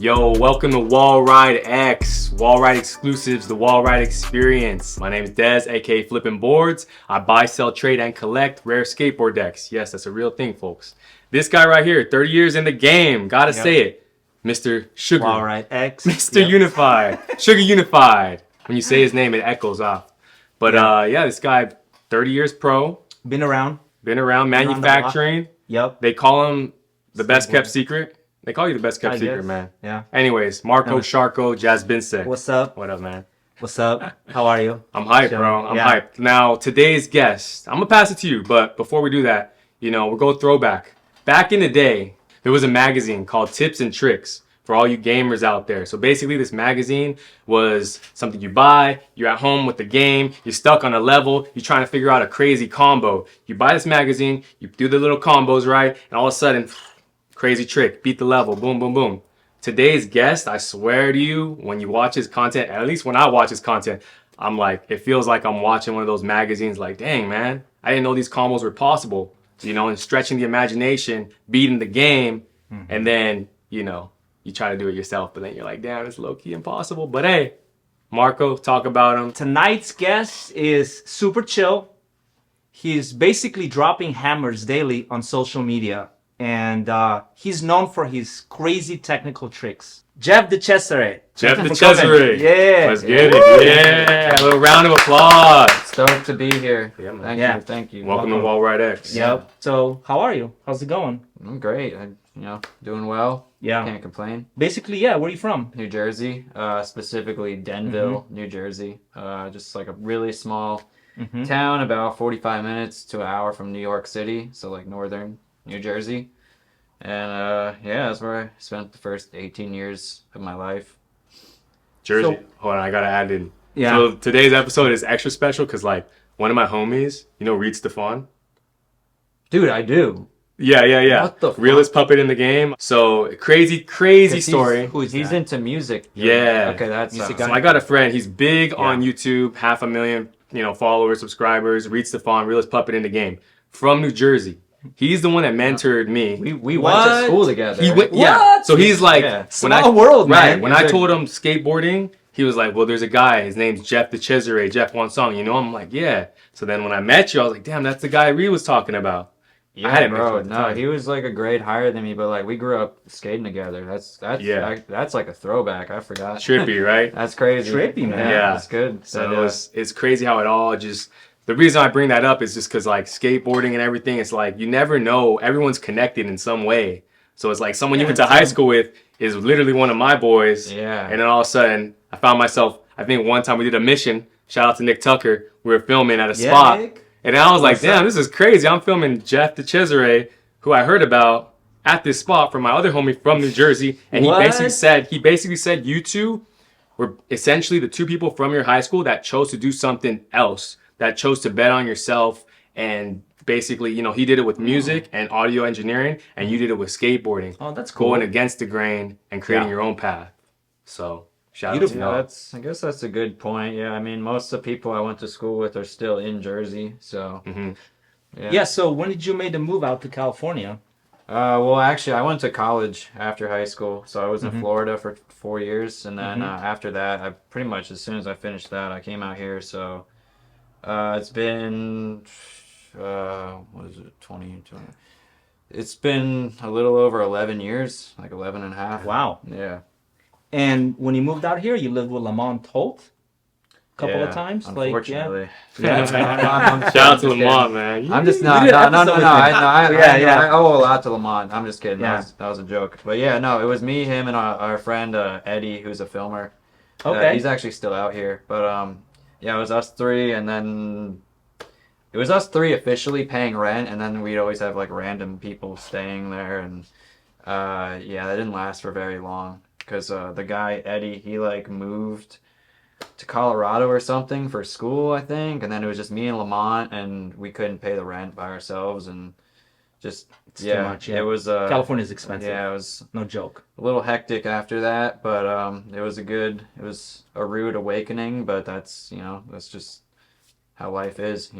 Yo, welcome to WallrideX, Wallride exclusives, the Wallride experience. My name is Dez, aka Flippin' Boards. I buy, sell, trade, and collect rare skateboard decks. Yes, that's a real thing, folks. This guy right here, 30 years in the game, gotta say it, Mr. Sugar. WallrideX. Mr. Unified. Sugar Unified. When you say his name, it echoes off. But yeah, this guy, 30 years pro. Been around Manufacturing. Yep. They call him the best kept secret. They call you the best kept secret, man. Yeah. Anyways, Marco Sharko Jazbinsek. What's up? What up, man? What's up? How are you? I'm hyped, bro. I'm hyped. Now, today's guest, I'm gonna pass it to you, but before we do that, we'll go throwback. Back in the day, there was a magazine called Tips and Tricks for all you gamers out there. So basically, this magazine was something you buy, you're at home with the game, you're stuck on a level, you're trying to figure out a crazy combo. You buy this magazine, you do the little combos, right? And all of a sudden, crazy trick, beat the level, boom, boom, boom. Today's guest, I swear to you, when you watch his content, at least when I watch his content, I'm like, it feels like I'm watching one of those magazines like, dang, man, I didn't know these combos were possible. And stretching the imagination, beating the game, and then, you try to do it yourself, but then you're like, damn, it's low-key impossible. But hey, Marco, talk about him. Tonight's guest is super chill. He's basically dropping hammers daily on social media. And he's known for his crazy technical tricks. Jeff DeChesare. Jeff DeChesare. Yeah. Let's get it. Yeah. A little round of applause. Stoked to be here. Yeah, Thank you. Welcome to WallrideX. Yep. So, how are you? How's it going? I'm great. Doing well. Yeah. Can't complain. Basically, yeah. Where are you from? New Jersey, specifically Denville, New Jersey. Just like a really small town, about 45 minutes to an hour from New York City. So like northern New Jersey. And that's where I spent the first 18 years of my life. Jersey. So, hold on, I gotta add in. Yeah. So today's episode is extra special because one of my homies, Reed Stefan? Dude, I do. Yeah. What the fuck? Realest puppet in the game. So crazy story. He's into music. Yeah. Okay, that's So I got a friend. He's big on YouTube, 500,000, followers, subscribers. Reed Stefan, realest puppet in the game, from New Jersey. He's the one that mentored me. We went to school together. He went, yeah. So he's like, small world, man. Right. When I told him skateboarding, he was like, well, there's a guy. His name's Jeff DeChesare. Jeff One Song. I'm like, yeah. So then when I met you, I was like, damn, that's the guy Reed was talking about. Yeah, bro. No, he was like a grade higher than me, but like we grew up skating together. That's like a throwback. I forgot. Trippy, right? That's crazy. Trippy, man. Yeah. That's good. So it's crazy how it all just. The reason I bring that up is just because skateboarding and everything, it's like you never know. Everyone's connected in some way. So it's like someone you went to high school with is literally one of my boys. Yeah. And then all of a sudden, I found myself. I think one time we did a mission. Shout out to Nick Tucker. We were filming at a spot. Nick. And I was like, damn, this is crazy. I'm filming Jeff DeChesare, who I heard about at this spot from my other homie from New Jersey. And he basically said you two were essentially the two people from your high school that chose to do something else, that chose to bet on yourself. And basically, he did it with music and audio engineering, and you did it with skateboarding. Oh, that's cool. Going against the grain and creating your own path. So shout out to you. I guess that's a good point. Yeah, I mean, most of the people I went to school with are still in Jersey, so. Yeah. So when did you make the move out to California? Well, actually, I went to college after high school, so I was in Florida for 4 years, and then after that, I pretty much as soon as I finished that, I came out here. So it's been 2020. It's been a little over 11 years, like 11 and a half. Wow. Yeah. And when you moved out here, you lived with Lamont Holt a couple of times? Unfortunately. Shout out to Lamont, man. I'm just not. No. I owe a lot to Lamont. I'm just kidding. Yeah. That was a joke. But yeah, no, it was me, him, and our friend Eddie, who's a filmer. Okay. He's actually still out here. But it was us three, and then it was us three officially paying rent, and then we'd always have like random people staying there, and that didn't last for very long. Because the guy, Eddie, he like moved to Colorado or something for school, I think. And then it was just me and Lamont, and we couldn't pay the rent by ourselves. And just, too much, it was... California's expensive. Yeah, it was... No joke. A little hectic after that, but it was a rude awakening, but that's just how life is,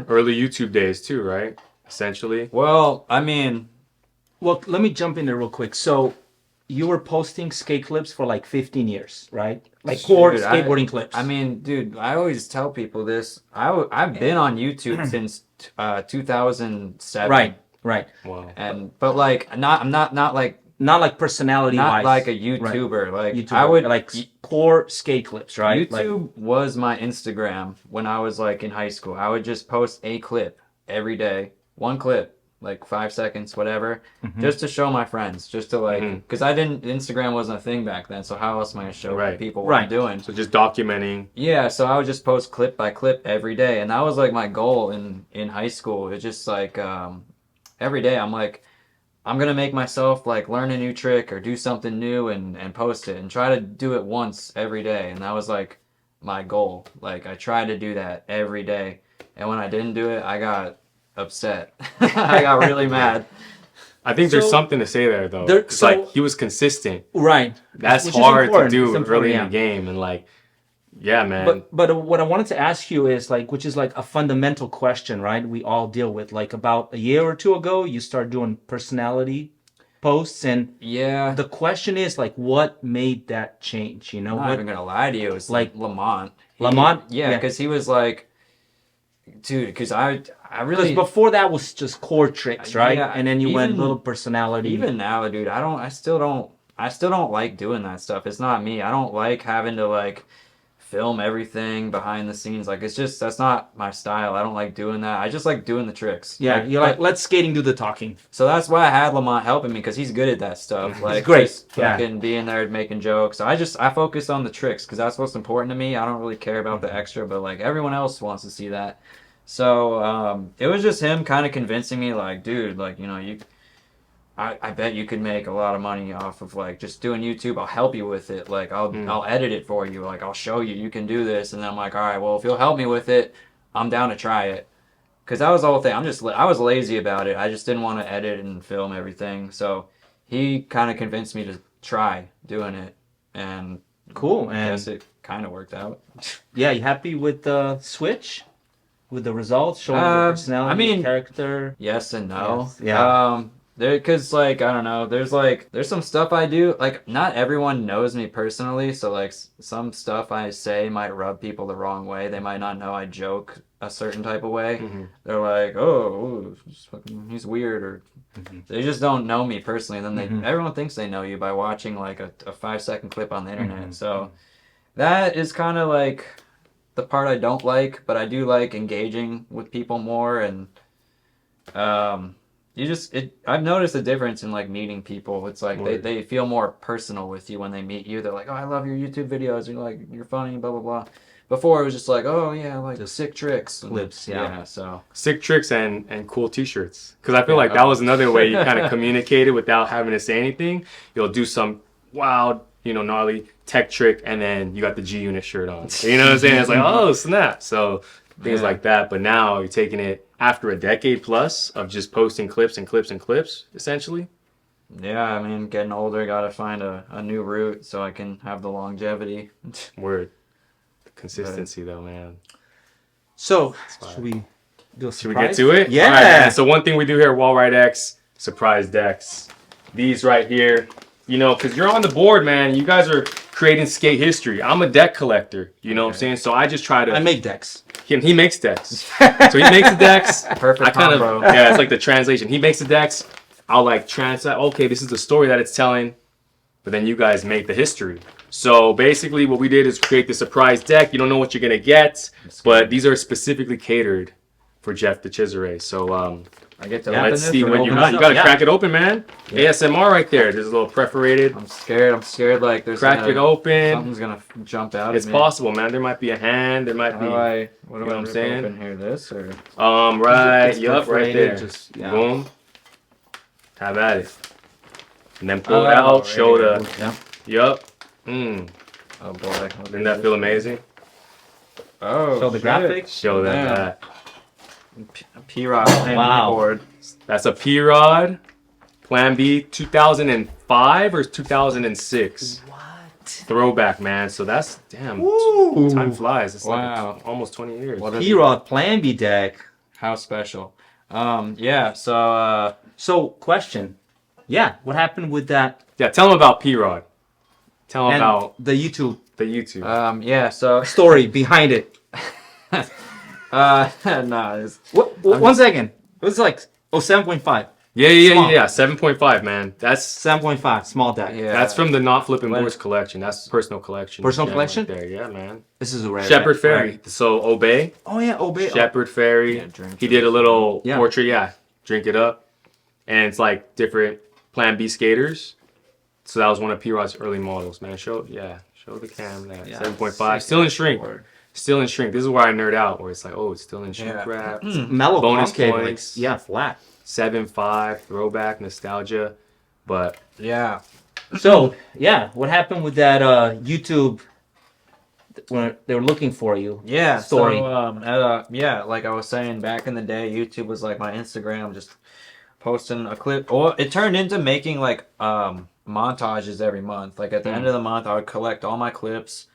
Early YouTube days too, right? Essentially. Well, I mean... Well, let me jump in there real quick. So, you were posting skate clips for like 15 years, right? Like core Dude, skateboarding clips. I mean, dude, I always tell people this. I've been on YouTube since 2007. Right. Wow. But like, I'm not like Not like personality not wise. like a YouTuber. Like YouTuber. I would like core skate clips, right? YouTube was my Instagram when I was like in high school. I would just post a clip every day, one clip, like 5 seconds, whatever, just to show my friends, just to like, because Instagram wasn't a thing back then. So how else am I gonna show people what I'm doing? So just documenting. Yeah, so I would just post clip by clip every day, and that was like my goal in high school. It's just like every day I'm like, I'm gonna make myself like learn a new trick or do something new and post it and try to do it once every day. And that was like my goal. Like I tried to do that every day. And when I didn't do it, I got upset. I got really mad. I think there's something to say there though. It's like he was consistent. Right. That's hard to do early in the game, and like, yeah, man. But what I wanted to ask you is like, which is like a fundamental question, right? We all deal with. Like about a year or two ago, you started doing personality posts, and yeah, the question is like, what made that change? You know, I'm not even gonna lie to you. It's like Lamont. Yeah, because he was like, dude, because I really before that was just core tricks, right? Yeah, and then you went little personality. Even now, dude, I still don't like doing that stuff. It's not me. I don't like having to like film everything behind the scenes. Like, it's just, that's not my style. I don't like doing that. I just like doing the tricks. Yeah, you're like, let skating do the talking. So that's why I had Lamont helping me, because he's good at that stuff. Like, great. Just fucking being there making jokes. I focus on the tricks because that's what's important to me. I don't really care about the extra, but like everyone else wants to see that. So it was just him kind of convincing me, like, dude, like, you know, I bet you could make a lot of money off of like just doing YouTube. I'll help you with it. Like I'll edit it for you. Like I'll show you. You can do this. And then I'm like, all right, well, if you'll help me with it, I'm down to try it. Cause that was the whole thing. I was lazy about it. I just didn't want to edit and film everything. So he kind of convinced me to try doing it. And cool. I guess it kind of worked out. Yeah, you happy with the switch? With the results, showing the personality, character? Yes and no. Yes. Yeah. Because like I don't know, there's some stuff I do, like not everyone knows me personally, so like some stuff I say might rub people the wrong way. They might not know I joke a certain type of way. They're like, oh, he's weird, or they just don't know me personally. And then everyone thinks they know you by watching like a 5-second clip on the internet. So that is kind of like the part I don't like, but I do like engaging with people more. And I've noticed a difference in like meeting people. It's like they feel more personal with you when they meet you. They're like, oh, I love your YouTube videos. You're like, you're funny, blah blah blah. Before it was just like, oh yeah, like just sick tricks, clips, so sick tricks and cool T-shirts. Because I feel like that was another way you kind of communicated without having to say anything. You'll do some wild, gnarly tech trick, and then you got the G Unit shirt on. You know what I'm saying? It's like, oh snap. So things like that. But now you're taking it after a decade plus of just posting clips and clips and clips, essentially. Yeah, I mean, getting older, gotta find a new route so I can have the longevity. Word. Consistency, though, man. So, should we do a surprise? Should we get to it? Yeah. All right, man. So one thing we do here at WallrideX, surprise decks. These right here, because you're on the board, man. You guys are creating skate history. I'm a deck collector, you know what I'm saying? So I just try to... I make decks. He makes decks. So he makes the decks. Perfect combo. Yeah, it's like the translation. He makes the decks. I'll like translate, okay, this is the story that it's telling. But then you guys make the history. So basically what we did is create the surprise deck. You don't know what you're going to get, but these are specifically catered for Jeff DeChesare. So I get to let's see what you got. You got to crack it open, man. Yeah. ASMR right there. There's a little perforated. I'm scared like there's crack it open. Something's going to jump out It's possible, man. There might be a hand. There might be. What do I'm saying? Open here, this or? Right. Yup, right there. Just, boom. Have at it. And then pull it out. Show the. Yup. Oh boy. Didn't that feel amazing? Oh, show the graphics. Show them that. P-Rod. Wow. Board. That's a P-Rod. Plan B 2005 or 2006. What? Throwback, man. So that's, damn. Ooh. Time flies. It's wow. like almost 20 years. P-Rod Plan B deck. How special. Yeah, so... So, question. yeah, what happened with that Yeah, tell them about P-Rod. Tell them and about the YouTube the YouTube. Yeah, so story behind it? no, One second. It was like 7.5. Yeah. 7.5, man. That's 7.5, small deck. yeah. that's from the Not Flipping When- Boards collection. That's personal collection. Personal gem collection? Right there. Yeah, man. This is a rare. Shepherd rare. Ferry. So Obey. Oh yeah, Obey. Shepherd Ferry. Yeah, drink He it. did a little Yeah. portrait. Yeah, drink it up, and it's like different Plan B skaters. So that was one of P-Rod's early models, man. Show the cam there. Yeah. 7.5. Still in shrink. Still in shrink. This is where I nerd out, where it's like, oh, it's still in shrink Yeah. wrap. Mellow Bonus concave, points. like, yeah, flat. 7.5 throwback nostalgia, but Yeah. So yeah, what happened with that YouTube when they were looking for you? Yeah. Story. So, yeah, like I was saying, back in the day, YouTube was like my Instagram, just posting a clip. Or it turned into making like montages every month. Like at the end of the month, I would collect all my clips,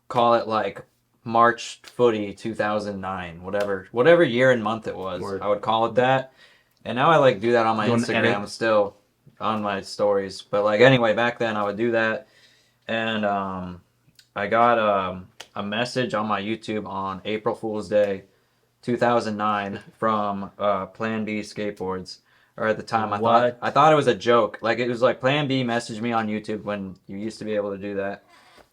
call it like March Footy 2009, whatever year and month it was. Word. I would call it that. And now I like do that on my You wanna Instagram edit? still, on my stories. But like anyway, back then I would do that, and I got a message on my YouTube on April Fool's Day, 2009, from Plan B Skateboards. Or at the time, What? I thought it was a joke. Like it was like Plan B messaged me on YouTube when you used to be able to do that,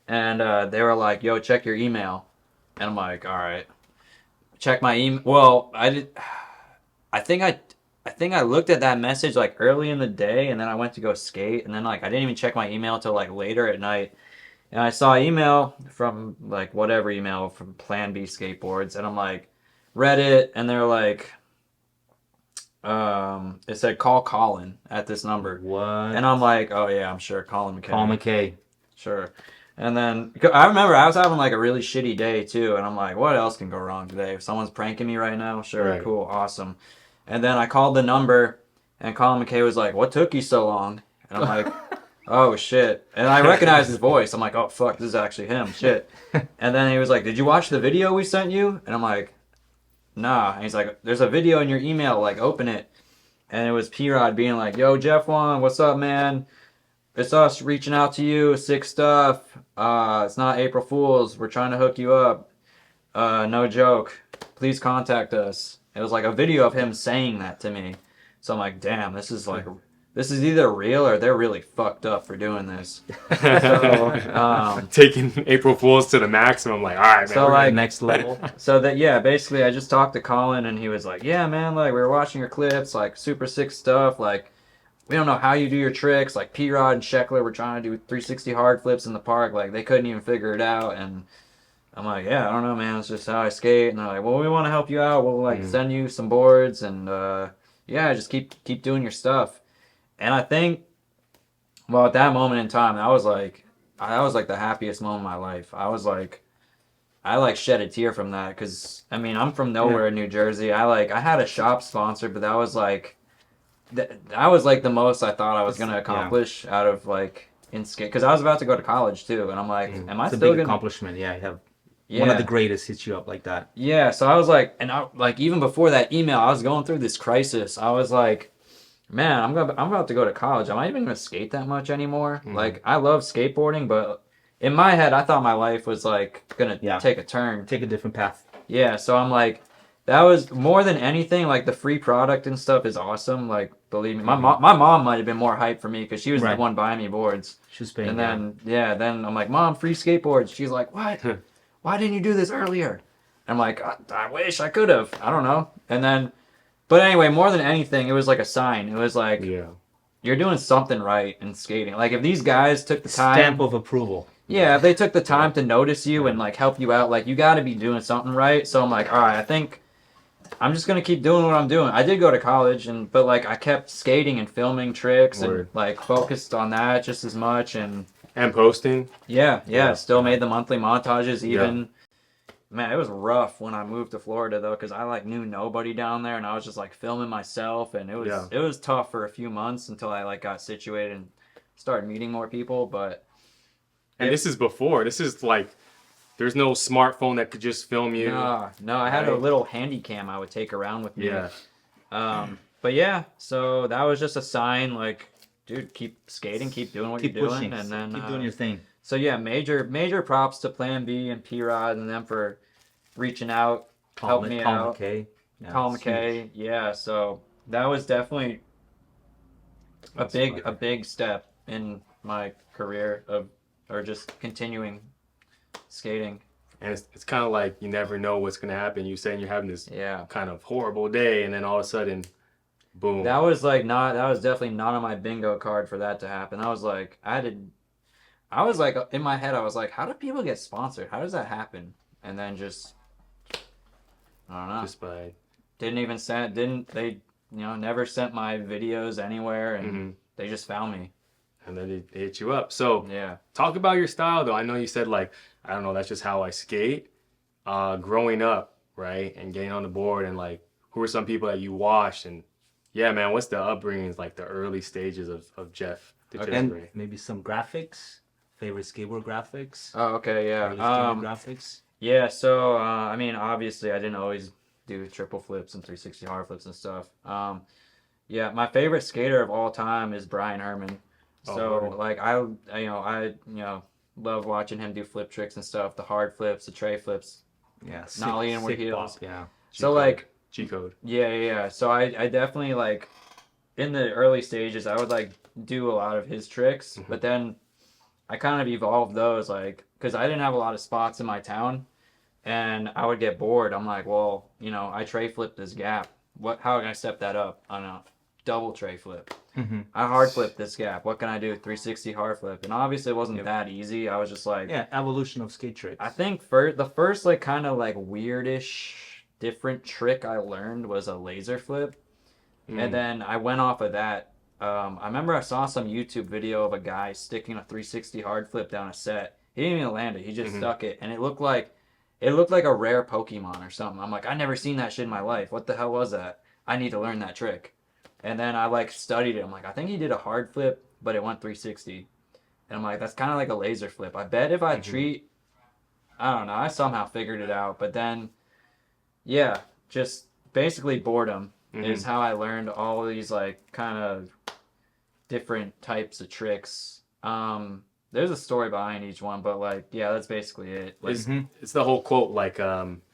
and they were like, "Yo, check your email," and I'm like, "All right." Check my email. Well, I did. I think I looked at that message like early in the day, and then I went to go skate, and then like I didn't even check my email till like later at night, and I saw email from like whatever email from Plan B Skateboards, and I'm like, read it, and they're like, it said call Colin at this number, What? and I'm like, oh yeah, I'm sure Colin McKay. Paul McKay. Sure. And then I remember I was having like a really shitty day too, and I'm like, what else can go wrong today? If someone's pranking me right now, sure, Right. cool, awesome. And then I called the number, and Colin McKay was like, what took you so long? And I'm like, oh shit. And I recognized his voice. I'm like, oh fuck, this is actually him, shit. And then he was like, did you watch the video we sent you? And I'm like, nah. And he's like, there's a video in your email, like open it. And it was P-Rod being like, yo, Jeff Juan, what's up, man? It's us reaching out to you, sick stuff. It's not April Fool's. We're trying to hook you up. No joke. Please contact us. It was like a video of him saying that to me. So I'm like, damn, this is either real or they're really fucked up for doing this. So, taking April Fools to the maximum. Like, all right, man. So, we're like- Next level. so that, yeah, basically I just talked to Colin and he was like, yeah, man, like we were watching your clips, like super sick stuff. Like, we don't know how you do your tricks. Like P-Rod and Sheckler were trying to do 360 hard flips in the park. Like they couldn't even figure it out. And I'm like, yeah, I don't know, man. It's just how I skate. And they're like, well, we want to help you out. We'll like send you some boards and yeah, just keep doing your stuff. And I think, well, at that moment in time, that was like the happiest moment of my life. I shed a tear from that because I mean I'm from nowhere in New Jersey. I had a shop sponsor, but that was like the most I thought I was gonna accomplish out of like in skate because I was about to go to college too, and I'm like, am I It's a still big gonna? accomplishment. Yeah, you have Yeah. one of the greatest hits you up like that. Yeah, so I was like, and I like even before that email, I was going through this crisis. I was like, man, I'm about to go to college. Am I even gonna skate that much anymore? Like I love skateboarding, but in my head, I thought my life was like gonna take a turn. Take a different path. Yeah, so I'm like, that was more than anything. Like the free product and stuff is awesome. Like believe me, my mom might have been more hyped for me because she was the one buying me boards. She was paying. And then then I'm like, Mom, free skateboards. She's like, what? Why didn't you do this earlier? I'm like, I wish I could have. I don't know. And then, but anyway, more than anything, it was like a sign. It was like, you're doing something right in skating. Like if these guys took the time, stamp of approval. yeah, if they took the time to notice you and like help you out, like you got to be doing something right. So I'm like, all right, I think I'm just gonna keep doing what I'm doing. I did go to college, but like I kept skating and filming tricks and like focused on that just as much and posting. Yeah. Still made the monthly montages even. Man, it was rough when I moved to Florida though, because I like knew nobody down there, and I was just like filming myself, and it was tough for a few months until I like got situated and started meeting more people. But this is before. This is like, there's no smartphone that could just film you. No, I had a little handy cam I would take around with me. Yeah. But yeah, so that was just a sign. Like dude, keep skating, keep doing what Keep you're pushing, doing, and then keep doing your thing. So yeah, major props to Plan B and P-Rod and them for reaching out, helping me out. McKay. Yeah, Colin it's huge. McKay, yeah. So that was definitely a big step in my career or just continuing skating. And it's kind of like you never know what's gonna happen. You saying you're having this Yeah. kind of horrible day, and then all of a sudden, boom. That was definitely not on my bingo card for that to happen. I was like in my head, I was like, how do people get sponsored? How does that happen? And then just, I don't know. Just by Never sent my videos anywhere, and they just found me. and then they hit you up. So Yeah. talk about your style though. I know you said like, I don't know, that's just how I skate. Growing up, right, and getting on the board, and like, who are some people that you watched? And yeah, man, what's the upbringings, like the early stages of Jeff DeChesare? And maybe some graphics, favorite skateboard graphics, Oh, okay, yeah. favorite skating graphics. Yeah, so I mean, obviously, I didn't always do triple flips and 360 hard flips and stuff. Yeah, my favorite skater of all time is Brian Herman. Oh, So word. like I love watching him do flip tricks and stuff, the hard flips, the tray flips. Yeah, Nollie inward sick heels. pop, yeah. So like G-code. yeah. So I definitely like in the early stages I would like do a lot of his tricks, but then I kind of evolved those like because I didn't have a lot of spots in my town, and I would get bored. I'm like, well, I tray flipped this gap. How can I step that up on a double tray flip? I hard flip this gap. What can I do? 360 hard flip. And obviously it wasn't that easy. I was just like, Yeah, evolution of skate tricks. I think the first like kind of like weirdish different trick I learned was a laser flip. And then I went off of that. I remember I saw some YouTube video of a guy sticking a 360 hard flip down a set. He didn't even land it. He just stuck it, and it looked like a rare Pokemon or something. I'm like, I never seen that shit in my life. What the hell was that? I need to learn that trick. And then I like studied it. I'm like, I think he did a hard flip, but it went 360. And I'm like, that's kind of like a laser flip. I bet if I I don't know. I somehow figured it out. But then, yeah, just basically boredom is how I learned all these like kind of different types of tricks. There's a story behind each one, but like, yeah, that's basically it. Like, It's the whole quote, like,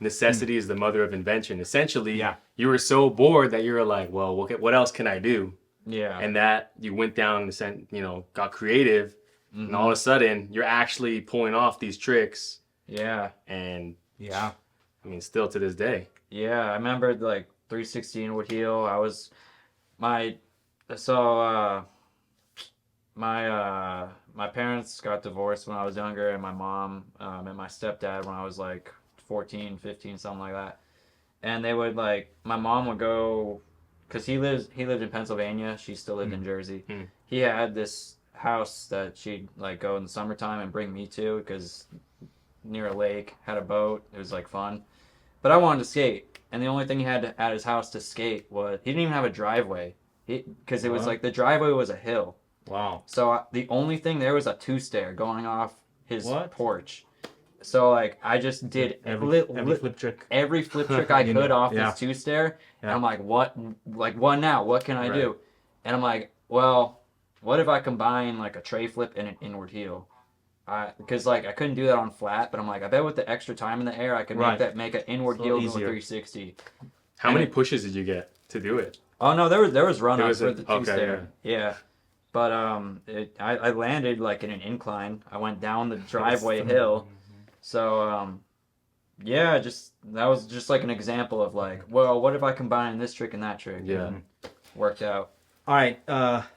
necessity is the mother of invention. Essentially, you were so bored that you were like, well, what else can I do? yeah. And that you went down and got creative, and all of a sudden you're actually pulling off these tricks. Yeah. And yeah. I mean, still to this day. Yeah, I remember like 360 inward heel. My parents got divorced when I was younger, and my mom and my stepdad when I was like 14, 15, something like that. And they would like, my mom would go, because he lived in Pennsylvania. She still lived in Jersey. He had this house that she'd like go in the summertime and bring me to, because near a lake, had a boat. It was like fun. But I wanted to skate, and the only thing he had at his house to skate was, he didn't even have a driveway, because it was like the driveway was a hill. Wow. So the only thing there was a two-stair going off his porch. So like I just did every flip trick. Every flip trick I could off yeah. this two-stair. Yeah. And I'm like, what now? What can I do? And I'm like, well, what if I combine like a tray flip and an inward heel? Because like I couldn't do that on flat, but I'm like, I bet with the extra time in the air I could make an inward heel go 360. How many pushes did you get to do it? Oh no, there was run-ups There with was the a- two-stair. Yeah. But I landed like in an incline. I went down the driveway hill. So yeah, that was just like an example of like, well, what if I combine this trick and that trick? Yeah. And worked out. All right,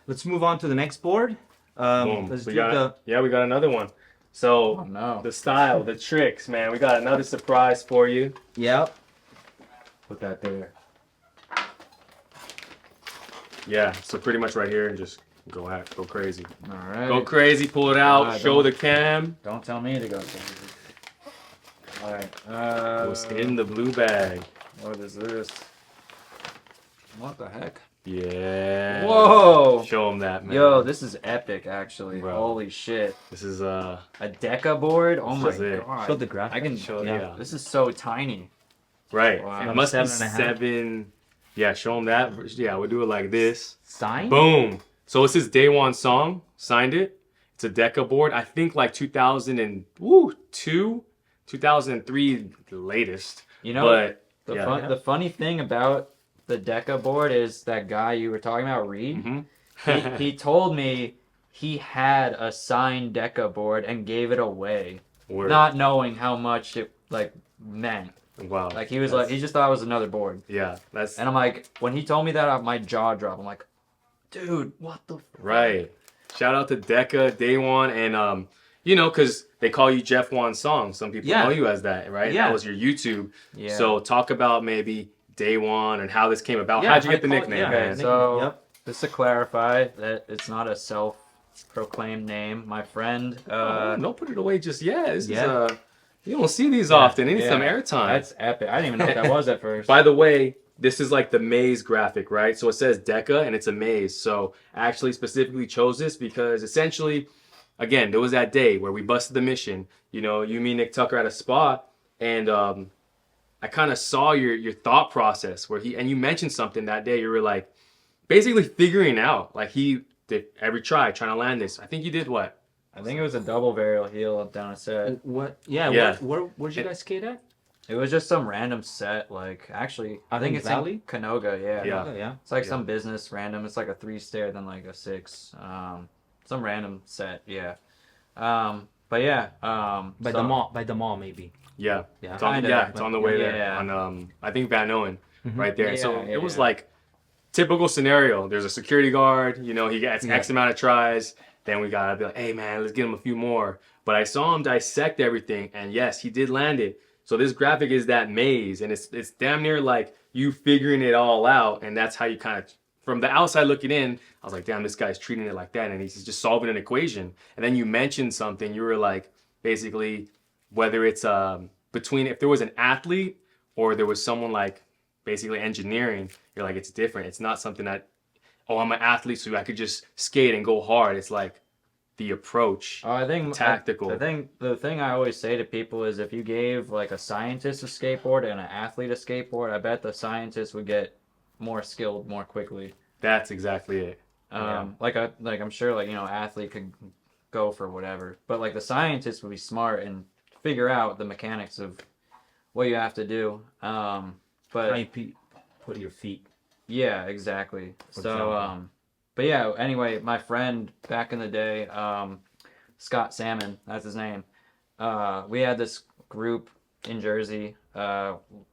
let's move on to the next board. Boom. Let's we do got another one. So Oh no. the style, the tricks, man. We got another surprise for you. Yep. Put that there. Yeah. So pretty much right here, and just go crazy. All right. Go crazy. Pull it out. Show don't- the cam. Don't tell me to go crazy. All right. What's in the blue bag? What is this? What the heck? Yeah. Whoa. Show them that, man. Yo, this is epic, actually. Bro. Holy shit. This is A Deca board? Oh my This is it. god. Show the graphic. I can Show- yeah. yeah. This is so tiny. right. Wow. It must be 7.5. 7. Yeah. Show them that. Yeah. We'll do it like this. Sign? Boom. So it's his day one song. Signed it. It's a Deca board. I think like 2002, 2003, the latest. You know, But the funny thing about the Deca board is that guy you were talking about, Reed. Mm-hmm. He told me he had a signed Deca board and gave it away, Word. not knowing how much it like meant. Wow. Like he was like, he just thought it was another board. Yeah, that's And I'm like, when he told me that, my jaw dropped. I'm like, dude, what the fuck? right. Shout out to Deca, Day One, and you know, because they call you Jeff Wan Song. Some people Yeah. know you as that, right? Yeah. That was your YouTube. Yeah. So talk about maybe Day One and how this came about. Yeah, How'd you how get the you call it- nickname, yeah. man? So Yep. just to clarify that it's not a self-proclaimed name. My friend, Don't put it away just yet. This Yeah. is you don't see these often. It needs some yeah, airtime. That's epic. I didn't even know what that was at first. By the way, this is like the maze graphic, right? So it says Deca and it's a maze. So I actually specifically chose this because essentially, again, there was that day where we busted the mission. You know, you, me, Nick Tucker at a spot, and I kind of saw your thought process where you mentioned something that day. You were like, basically figuring out, like he did every trying to land this. I think you did what? I think it was a double varial heel down a set. What? Yeah. Yeah. Where'd you guys skate at? It was just some random set, like actually, I think In it's Valley? in Canoga, yeah. Yeah. Oh, yeah. It's like some business random. It's like a 3-stair, then like a 6. Some random set, yeah. But yeah. By so- the mall, maybe. Yeah. Yeah. It's on, Kinda, yeah, it's on the way there. yeah. On I think Van Owen, right there. So Yeah, it was yeah. like typical scenario. There's a security guard, you know, he gets X amount of tries. Then we gotta be like, hey man, let's get him a few more. But I saw him dissect everything, and yes, he did land it. So this graphic is that maze, and it's damn near like you figuring it all out, and that's how you kind of, from the outside looking in, I was like, damn, this guy's treating it like that, and he's just solving an equation. And then you mentioned something, you were like, basically, whether it's between, if there was an athlete or there was someone like basically engineering, you're like, it's different. It's not something that, oh, I'm an athlete, so I could just skate and go hard. It's like the approach. I think tactical. The thing I always say to people is if you gave like a scientist a skateboard and an athlete a skateboard, I bet the scientist would get more skilled more quickly. That's exactly it. Like I'm sure like, you know, athlete could go for whatever, but like the scientist would be smart and figure out the mechanics of what you have to do. How But you put your feet. yeah, exactly. For So example. but yeah, anyway, my friend back in the day, Scott Salmon, that's his name. We had this group in Jersey,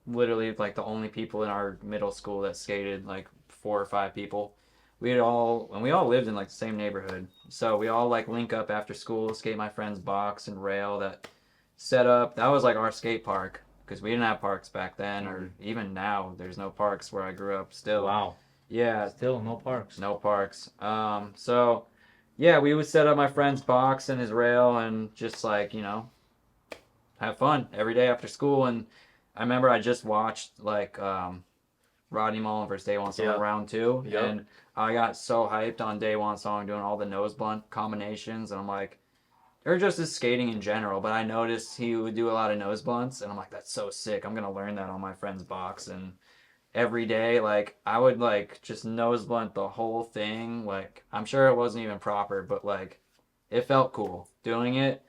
literally like the only people in our middle school that skated, like 4 or 5 people. We all lived in like the same neighborhood. So we all like link up after school, skate my friend's box and rail that set up. That was like our skate park because we didn't have parks back then, or even now there's no parks where I grew up still. Wow. Yeah, Still no parks. no parks. So yeah, we would set up my friend's box and his rail and just like, you know, have fun every day after school. And I remember I just watched like Rodney Mullen versus Day One Song Yeah. round 2. Yep. And I got so hyped on Day One Song doing all the nose blunt combinations, and I'm like, or just his skating in general, but I noticed he would do a lot of nose blunts, and I'm like, that's so sick. I'm gonna learn that on my friend's box. And every day, like I would like just nose blunt the whole thing. Like I'm sure it wasn't even proper, but like it felt cool doing it.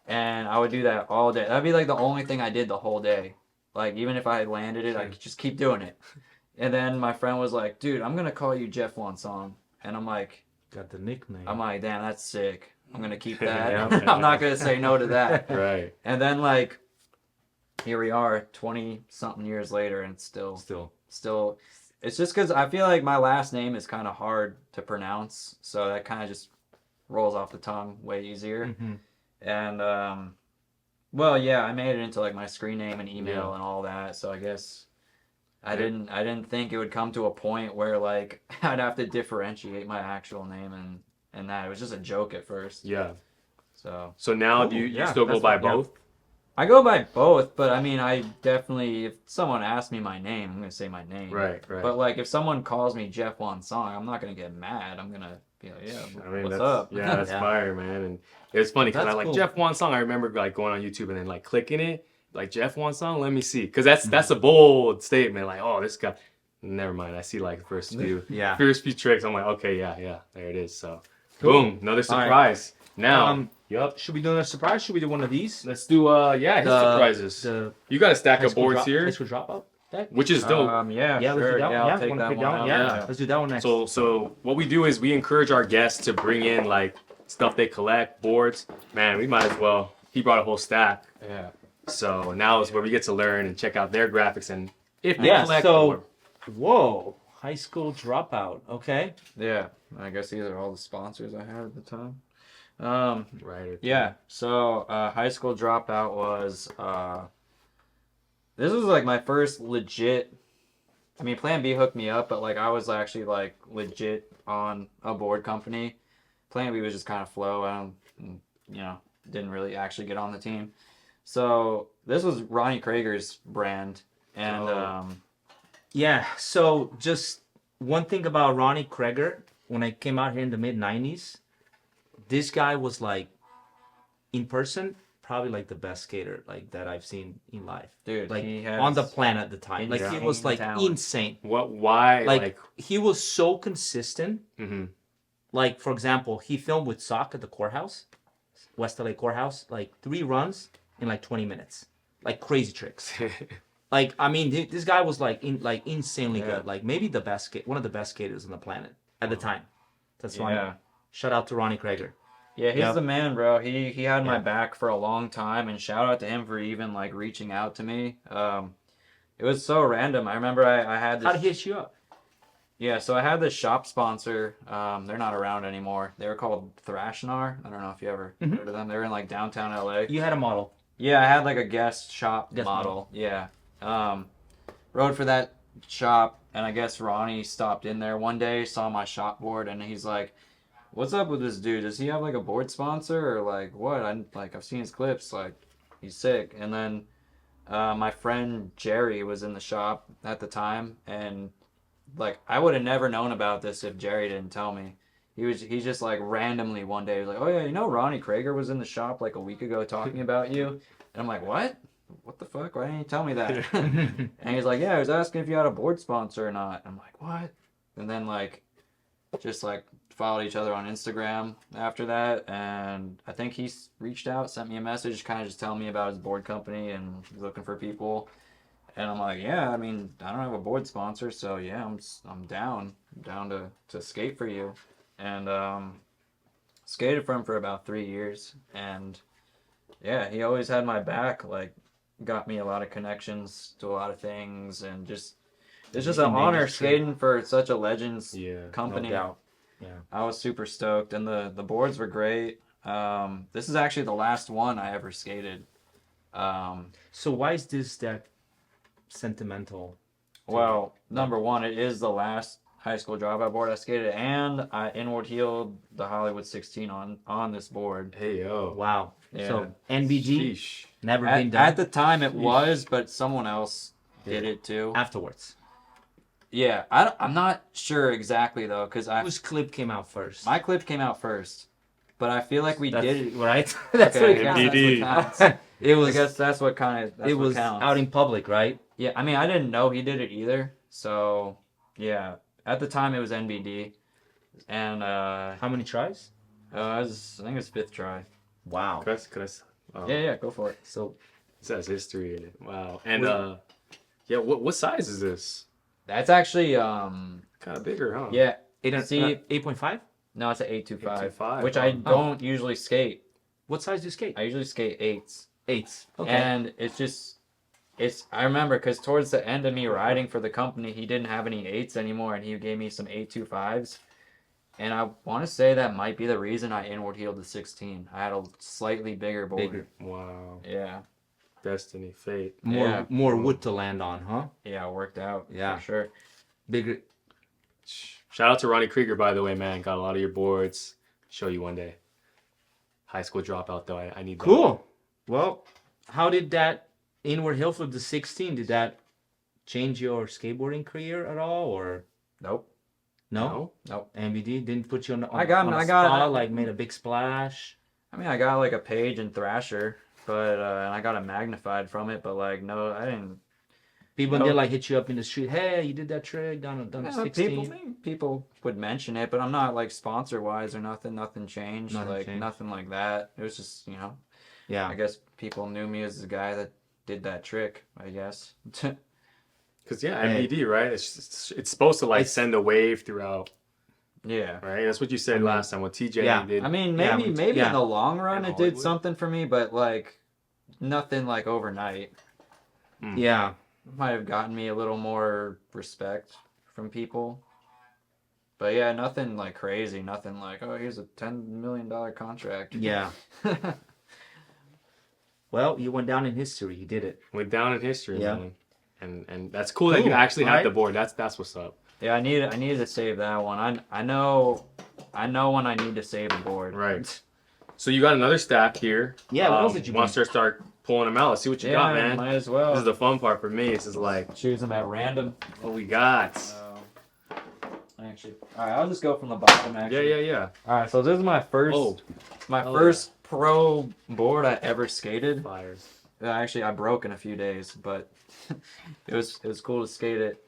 And I would do that all day. That'd be like the only thing I did the whole day. Like even if I had landed it, I could just keep doing it. And then my friend was like, dude, I'm gonna call you Jeff One Song. And I'm like, Got the nickname. damn, that's sick. I'm gonna keep that. Yeah. I'm not gonna say no to that. Right. And then like here we are 20 something years later, and still it's just because I feel like my last name is kind of hard to pronounce, so that kind of just rolls off the tongue way easier. Mhm. And well, yeah, I made it into like my screen name and email Yeah. and all that, so I guess I didn't think it would come to a point where like I'd have to differentiate my actual name and that. It was just a joke at first. Yeah. So So now Cool. do you Yeah, still go that's by what- yeah. both? I go by both, but I mean, I definitely, if someone asks me my name, I'm gonna say my name. Right. Right. But like, if someone calls me Jeff One Song, I'm not gonna get mad. I'm gonna be like, yeah, I mean, what's that's, up? Yeah, that's Yeah. fire, man. And it was funny because I That's like cool. Jeff One Song. I remember like going on YouTube and then like clicking it, like Jeff One Song. Let me see, because that's a bold statement. Like, oh, this guy. Never mind. I see like first few, Yeah. first few tricks. I'm like, okay, yeah, there it is. So, Cool. boom, another All right. surprise. Now, Should we do another surprise? Should we do one of these? let's do his surprises. You got a stack of boards here, High school dropout deck? which is dope. Yeah, Yeah, let's sure. do that one. Yeah, Yeah, I'll take wanna that pick one. that one? out. Yeah. Let's do that one next. So what we do is we encourage our guests to bring in like stuff they collect, boards. Man, we might as well. He brought a whole stack. Yeah. So now is where we get to learn and check out their graphics and if they Yeah, collect. so whoa, high school dropout. Okay. Yeah. I guess these are all the sponsors I had at the time. Right. Yeah. So high school dropout was this was like my first legit. I mean, Plan B hooked me up, but like I was actually like legit on a board company. Plan B was just kind of flow. Didn't really actually get on the team. So this was Ronnie Krager's brand, and Yeah. So just one thing about Ronnie Krager, when I came out here in the mid '90s, this guy was like, in person, probably like the best skater like that I've seen in life. dude, Like he has on the planet at the time. Like he was like talent. insane. What? Why? Like he was so consistent. Mhm. Like for example, he filmed with Sock at the courthouse, West LA courthouse, like 3 runs in like 20 minutes, like crazy tricks. Like I mean, this guy was like insanely good. Like maybe the best one of the best skaters on the planet at the time. That's why. Yeah. Shout out to Ronnie Krager. Yeah, he's Yep. the man, bro. He had my back for a long time, and shout out to him for even like reaching out to me. It was so random. I remember I had this. How did he hit you up? Yeah, so I had this shop sponsor. They're not around anymore. They were called Thrashnar. I don't know if you ever heard of them. They were in like downtown LA. You had a model. Yeah, I had like a guest shop Guest model. Yeah. Rode for that shop, and I guess Ronnie stopped in there one day, saw my shop board, and he's like, "What's up with this dude? Does he have like a board sponsor or like what? I've seen his clips. Like, he's sick." And then my friend Jerry was in the shop at the time, and like I would have never known about this if Jerry didn't tell me. He's just like randomly one day he was like, "Oh yeah, you know Ronnie Krager was in the shop like a week ago talking about you." And I'm like, "What? What the fuck? Why didn't you tell me that?" And he's like, "Yeah, I was asking if you had a board sponsor or not." I'm like, "What?" And then like just like followed each other on Instagram after that, and I think he reached out, sent me a message, kind of just telling me about his board company and he's looking for people. And I'm like, yeah, I mean, I don't have a board sponsor, so yeah, I'm down to skate for you. And skated for him for about 3 years, and yeah, he always had my back. Like, got me a lot of connections to a lot of things, and just it's just an honor skating for such a legends company. No doubt. Yeah. I was super stoked, and the boards were great. This is actually the last one I ever skated. So why is this deck sentimental? Well, number one, it is the last high school dropout board I skated, and I inward heeled the Hollywood 16 on this board. Hey yo. Wow. Yeah. So NBG Sheesh. never been done At the time, it was, but someone else did it too. afterwards. Yeah, I'm not sure exactly though, because Whose clip came out first? my clip came out first, but I feel like we That's, did it. right. That's Okay, what I it guess counts. that's what counts. It I was. guess that's what kind of It was counts. out in public, right? Yeah, I mean, I didn't know he did it either. So, yeah, at the time it was NBD, and How many tries? I think it was 5th try. Wow. Could I, oh, Yeah, go for it. So it says history in it. Wow. And yeah, what size is this? That's actually Kind of bigger, huh? yeah. see, See, 8.5. no, it's an 825, 825, which oh. I don't usually skate. What size do you skate? I usually skate 8s. 8s. Okay. And I remember because towards the end of me riding for the company, he didn't have any 8s anymore, and he gave me some 825s. And I want to say that might be the reason I inward heeled the 16. I had a slightly bigger board. Bigger. Wow. Yeah. Destiny, fate. More wood to land on, huh? Yeah, it worked out. Yeah. For sure. Bigger. Shout out to Ronnie Krieger, by the way, man. Got a lot of your boards. Show you one day. High school dropout, though. I need that. Cool. Well, how did that inward heel flip the 16? Did that change your skateboarding career at all, or Nope. no? Nope. MBD didn't put you on. I got like made a big splash. I mean, I got like a page in Thrasher, but and I got a magnified from it, but like no, I didn't. People No. did like hit you up in the street. Hey, you did that trick down Yeah, 16. people would mention it, but I'm not like sponsor wise or nothing. Nothing changed. Nothing like changed. nothing like that. It was just I Yeah. guess people knew me as the guy that did that trick. I guess. Because yeah, Hey. MVD, right? It's supposed to like It's- send a wave throughout, Yeah. right? That's what you said last time. What TJ yeah. did. I mean, Yeah, maybe yeah. in the long run In it did Hollywood. something for me, but like nothing like overnight. Yeah. Might have gotten me a little more respect from people. But yeah, nothing like crazy. Nothing like, oh, here's a $10 million contract. Yeah. Well, you went down in history. You did it. Went down in history, Yeah. man. And that's cool that you Cool, actually have right? the board. That's what's up. Yeah, I needed to save that one. I know when I need to save a board. Right. So you got another stack here. Yeah, what else did you want bring? to start pulling them out? Let's see what you Yeah, got, man. might as well. This is the fun part for me. This is like, Choose them at random. what we got. Actually, all right, I'll just go from the bottom. Actually. Yeah. All right, so this is my first, Oh, first pro board I ever skated. fires. Actually, I broke in a few days, but it was cool to skate it.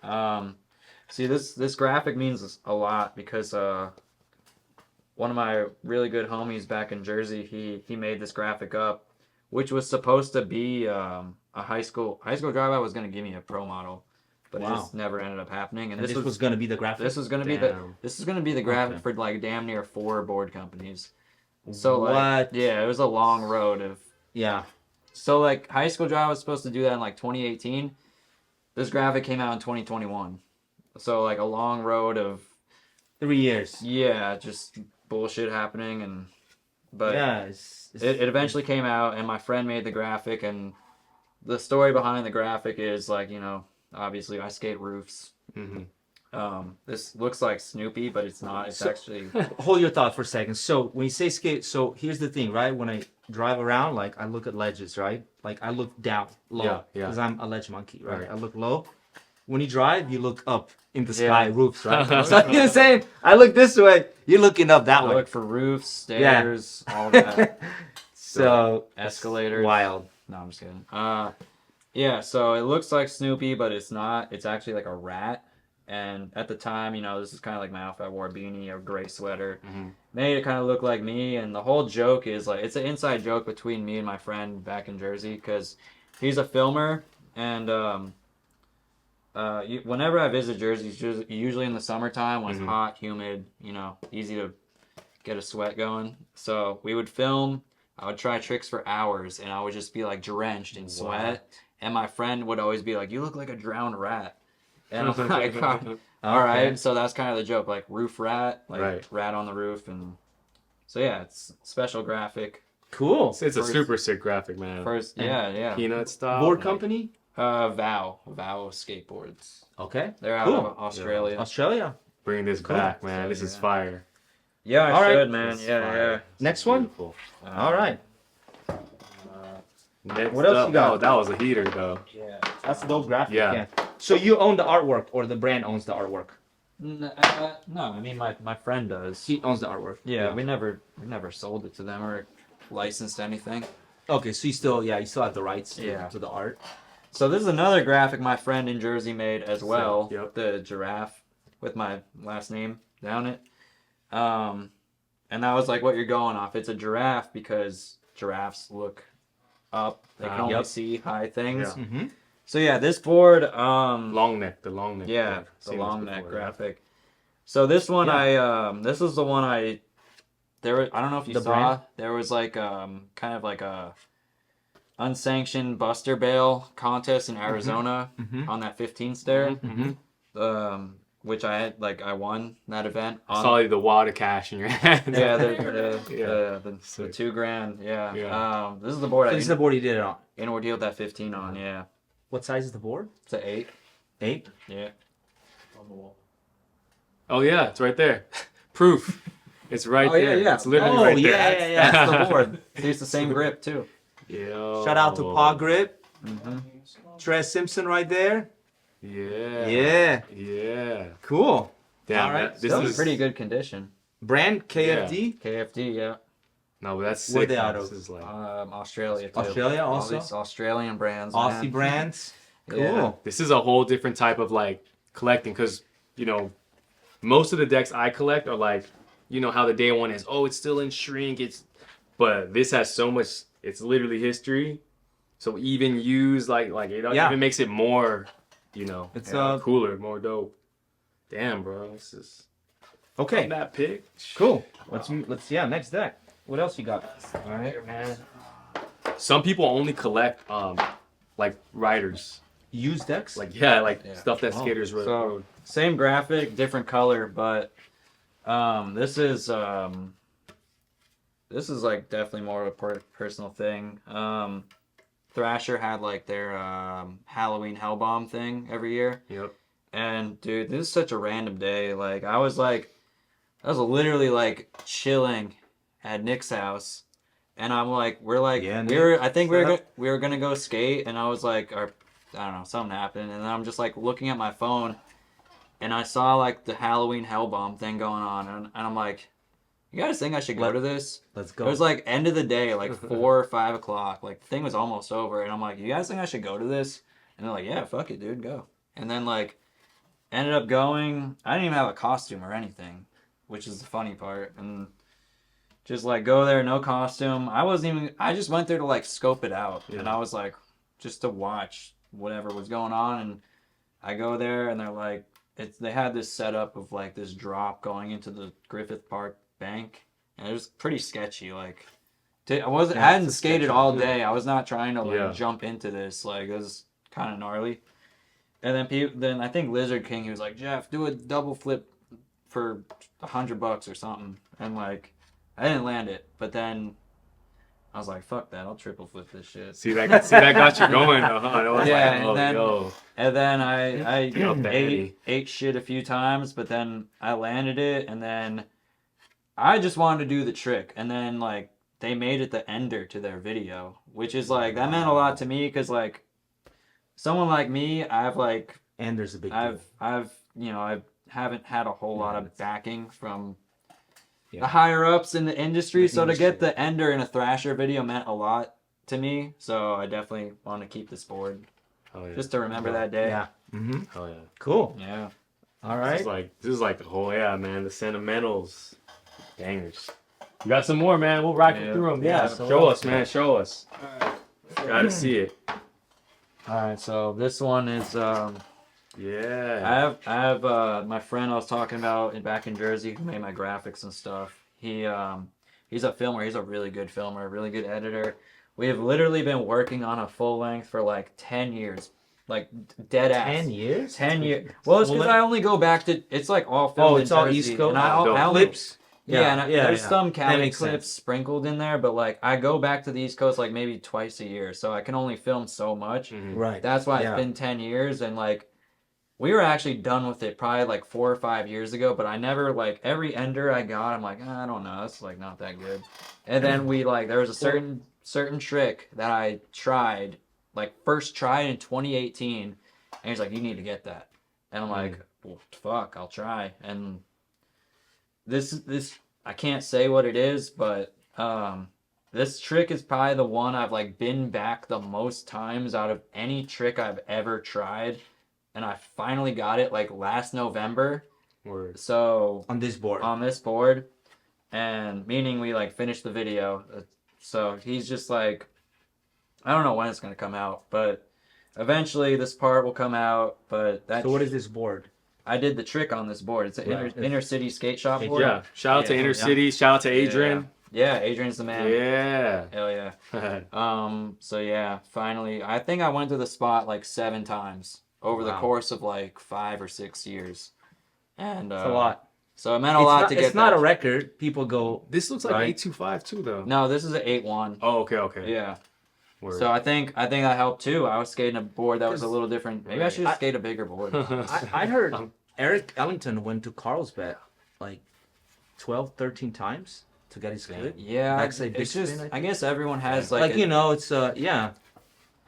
See, this graphic means a lot because one of my really good homies back in Jersey, he made this graphic up, which was supposed to be a high school dropout was going to give me a pro model, but it Wow. just never ended up happening. And And this was going to be the graphic. this was going to be Damn. the graphic Okay. for like damn near 4 board companies. So like, What? yeah, it was a long road of. Yeah. So like high school drive was supposed to do that in like 2018. This graphic came out in 2021. So like a long road of 3 years. just bullshit happening but Yeah. it eventually came out and my friend made the graphic and the story behind the graphic is like, obviously I skate roofs. Mm-hmm. This looks like Snoopy, but it's not. It's actually Hold your thought for a second. So when you say skate, so here's the thing, right? When I drive around, like I look at ledges, right? Like I look down, low, Yeah. because I'm a ledge monkey, right? Right. I look low. When you drive, you look up in the sky, Yeah. roofs, right? So you're saying I look this way, you're looking up that I way. look for roofs, stairs, all that, So escalators. wild. No, I'm just kidding. Yeah, so it looks like Snoopy, but it's not. It's actually like a rat. And at the time, this is kind of like my outfit. I wore a beanie, a gray sweater. Mhm. Made it kind of look like me. And the whole joke is like, it's an inside joke between me and my friend back in Jersey because he's a filmer. And whenever I visit Jersey, it's usually in the summertime when it's hot, humid, easy to get a sweat going. So we would film. I would try tricks for hours, and I would just be like drenched in sweat. And my friend would always be like, "You look like a drowned rat." And I'm like, "All right." So that's kind of the joke, like roof rat, like Right. rat on the roof, and so yeah, it's special graphic. Cool. It's a First- super sick graphic, man. First, yeah. Peanut style. Board like- company? Vow skateboards. Okay. They're out Cool. of Australia. Australia. Bring this Cool. back, man. This is Yeah. fire. Yeah, I All right. should, man. This is Yeah, fire. Next one? Beautiful. yeah. All right. Next What else up- you got? Oh, that was a heater, though. Yeah. That's a dope graphic. Yeah. So you own the artwork, or the brand owns the artwork? No, I mean my friend does. He owns the artwork. Yeah, we never sold it to them or licensed anything. Okay, so you still have the rights Yeah. to the art. So this is another graphic my friend in Jersey made as well. Yep. The giraffe with my last name down it. And that was like what you're going off. It's a giraffe because giraffes look up. They can only Yep. see high things. Yeah. Mm-hmm. So yeah, this board Long neck, the long neck. yeah, I've the seen long this neck before, graphic. So this one Yeah. this is the one I don't know if you The saw. brand? There was like kind of like a unsanctioned buster bail contest in Arizona Mhm. on that 15 stair. Mm-hmm. Which I won that event. I saw the wad of cash in your hand. Yeah, Yeah. the Sick. $2,000. Yeah. Yeah. This is the board So this is the board you did it on. in ordeal that 15 on. Yeah, What size is the board? it's an 8. 8. Yeah. Oh yeah, it's right there. Proof. It's right Oh, yeah, there. yeah. It's literally Oh, right yeah, there. yeah, yeah. That's the board. It's the same grip too. Yo. Shout out to Paw Grip. Mm-hmm. Trey Simpson right there. Yeah. Yeah. Yeah. Cool. Damn. All right, This Still in is pretty good condition. Brand KFD. KFD, yeah. No, but that's sick. Where they man. out This of? is like Australia too. Australia All also? these Australian brands. Aussie man. brands. Cool. Yeah. This is a whole different type of like collecting because, you know, most of the decks I collect are like, you know, how the day one is, oh, it's still in shrink. But this has so much, it's literally history. So even used, like it Yeah. even makes it more, you know, It's, cooler, more dope. Damn, bro. This is Okay. that pick. Cool. Let's next deck. What else you got? All right, man. Some people only collect like riders. Used decks? Like like Yeah. stuff that Oh. skaters rode. So same graphic, different color, but this is like definitely more of a personal thing. Thrasher had like their Halloween Hellbomb thing every year. Yep. And dude, this is such a random day. Like I was literally like chilling at Nick's house, and I'm like, I think we were gonna go skate, and I was like, or I don't know, something happened, and then I'm just like looking at my phone, and I saw like the Halloween Hellbomb thing going on, and I'm like, you guys think I should go to this? Let's go. It was like end of the day, like 4 or 5 o'clock. Like the thing was almost over, and I'm like, you guys think I should go to this? And they're like, yeah, fuck it, dude, go. And then like ended up going. I didn't even have a costume or anything, which is the funny part. And just like go there, no costume. I just went there to like scope it out, and I was like, just to watch whatever was going on. And I go there, and they're like, they had this setup of like this drop going into the Griffith Park bank, and it was pretty sketchy. Like, I hadn't skated all day. I was not trying to like jump into this. Like, it was kind of gnarly. And then I think Lizard King, he was like, Jeff, do a double flip for $100 or something. And like, I didn't land it, but then I was like, fuck that, I'll triple flip this shit. See that got you going, huh? Yeah, Like, and then I ate shit a few times, but then I landed it, and then I just wanted to do the trick, and then like they made it the ender to their video, which is like that meant a lot to me because like someone like me, I've like Ender's a big deal. I haven't had a whole lot of backing from the higher ups in the industry, so to get the ender in a Thrasher video meant a lot to me. So I definitely want to keep this board just to remember that day. Yeah. Mm-hmm. Oh yeah. Cool. Yeah. All right. This is like the whole man. The sentimentals, bangers. You got some more, man. We'll rock it through them. Yeah. Show us, man. Show us. Gotta see it. All right. So this one is Yeah. I have my friend I was talking about back in Jersey who made my graphics and stuff. He's a filmer. He's a really good filmer, really good editor. We have literally been working on a full length for like 10 years. Like dead ass. 10 years? 10 years. Well, it's because I only go back to, it's like all filmed Oh, in it's all Jersey, East Coast? and I only, Clips? there's some Cali makes clips sense. sprinkled in there, but like I go back to the East Coast like maybe twice a year, so I can only film so much. Right. That's why it's been 10 years, and like we were actually done with it probably like 4 or 5 years ago, but I never like every ender I got, I'm like, I don't know, that's like not that good. And then there was a certain trick that I tried, like first tried in 2018, and he's like, you need to get that. And I'm like, well, fuck, I'll try. And this I can't say what it is, but this trick is probably the one I've like been back the most times out of any trick I've ever tried. And I finally got it like last November. Word. So on this board. And meaning we like finished the video. So he's just like, I don't know when it's gonna come out, but eventually this part will come out. But So what is this board? I did the trick on this board. It's an inner city skate shop board. Yeah. Shout out to Inner City. Shout out to Adrian. Yeah, Adrian's the man. Yeah. Hell yeah. So yeah, finally, I think I went to the spot like 7 times over the course of like 5 or 6 years. And It's a lot. So it meant a lot to get. It's not a record. People go. This looks like Right. 825 too, though. No, this is an 8-1. Oh, okay. Yeah. Word. So I think that helped too. I was skating a board that was a little different. Maybe I should skate a bigger board. I heard Eric Ellington went to Carlsbad like 12, 13 times to get his clip. Yeah, Backside big it's just. spin, I guess everyone has Like it's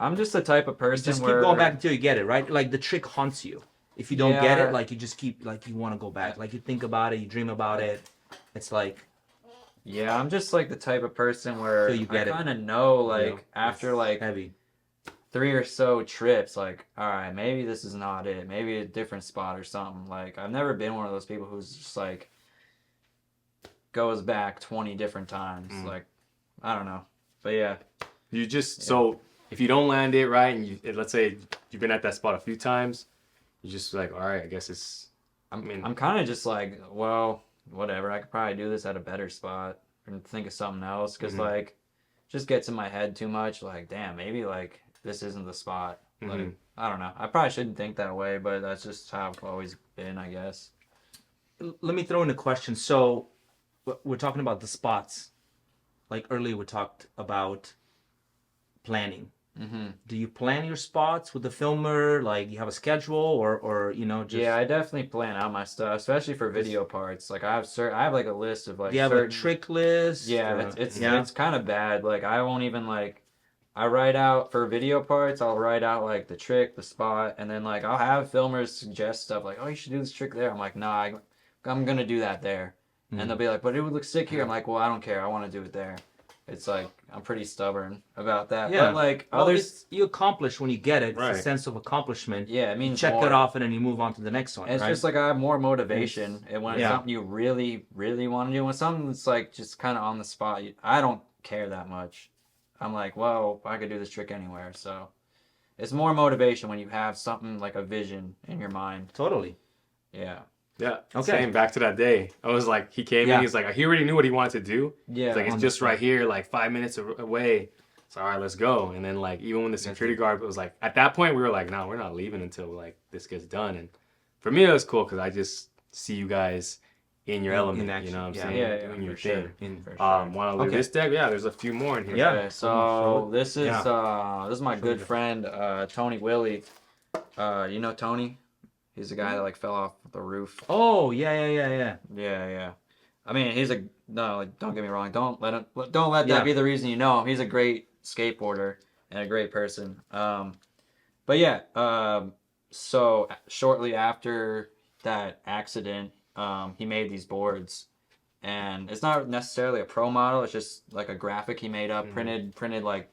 I'm just the type of person just keep where going back until you get it, right? Like the trick haunts you. If you don't get Yeah. it, like you just keep like you want to go back. Like you think about it, you dream about it. It's like Yeah, I'm just like the type of person where Till you get I it. kind of know like know, after it's like heavy. 3 or so trips, like, all right, maybe this is not it. Maybe a different spot or something. Like, I've never been one of those people who's just like goes back 20 different times. Like, I don't know, but yeah. You just so if you don't land it right, and you let's say you've been at that spot a few times, you just like, all right, I guess it's. I'm kind of just like, well, whatever. I could probably do this at a better spot and think of something else, because like, just gets in my head too much. Like, damn, maybe like this isn't the spot. Like, I don't know. I probably shouldn't think that way, but that's just how I've always been, I guess. Let me throw in a question. So, we're talking about the spots. Like earlier, we talked about planning. Do you plan your spots with the filmer? Like, you have a schedule, or you know, just... Yeah, I definitely plan out my stuff, especially for video parts. Like, I have like a list of like. Do you have a trick list? Yeah, it's kind of bad. Like, I won't even like. I write out for video parts. I'll write out like the trick, the spot, and then like I'll have filmers suggest stuff like, "Oh, you should do this trick there." I'm like, "Nah, I'm gonna do that there," and they'll be like, "But it would look sick here." I'm like, "Well, I don't care. I want to do it there." It's like, I'm pretty stubborn about that. Yeah. But like others, you accomplish when you get it. Right. It's a sense of accomplishment. Yeah, it means you check more. it off and then you move on to the next one. It's right? just like I have more motivation, and when it's Yeah. something you really, really want to do, when something that's like just kind of on the spot, I don't care that much. I'm like, well, I could do this trick anywhere. So it's more motivation when you have something like a vision in your mind. Totally. Yeah. Yeah. Okay. Same. Back to that day. I was like, he came in. He's like, he already knew what he wanted to do. Yeah. It's like, it's just right here, like 5 minutes away. So all right, let's go. And then like, even when the security guard was like, at that point, we were like, no, we're not leaving until like this gets done. And for me, it was cool because I just see you guys in your element. action. You know what I'm Yeah. saying? Yeah, Doing your for sure. thing. For sure. Want to leave this deck? Yeah, there's a few more in here. Yeah. Okay, so this is Yeah. this is my good friend Tony Willie. You know Tony? He's the guy that like fell off the roof. Oh, yeah. Yeah. I mean, no, like, don't get me wrong. Don't let that be the reason you know him. He's a great skateboarder and a great person. But yeah, so shortly after that accident, he made these boards, and it's not necessarily a pro model. It's just like a graphic he made up, printed like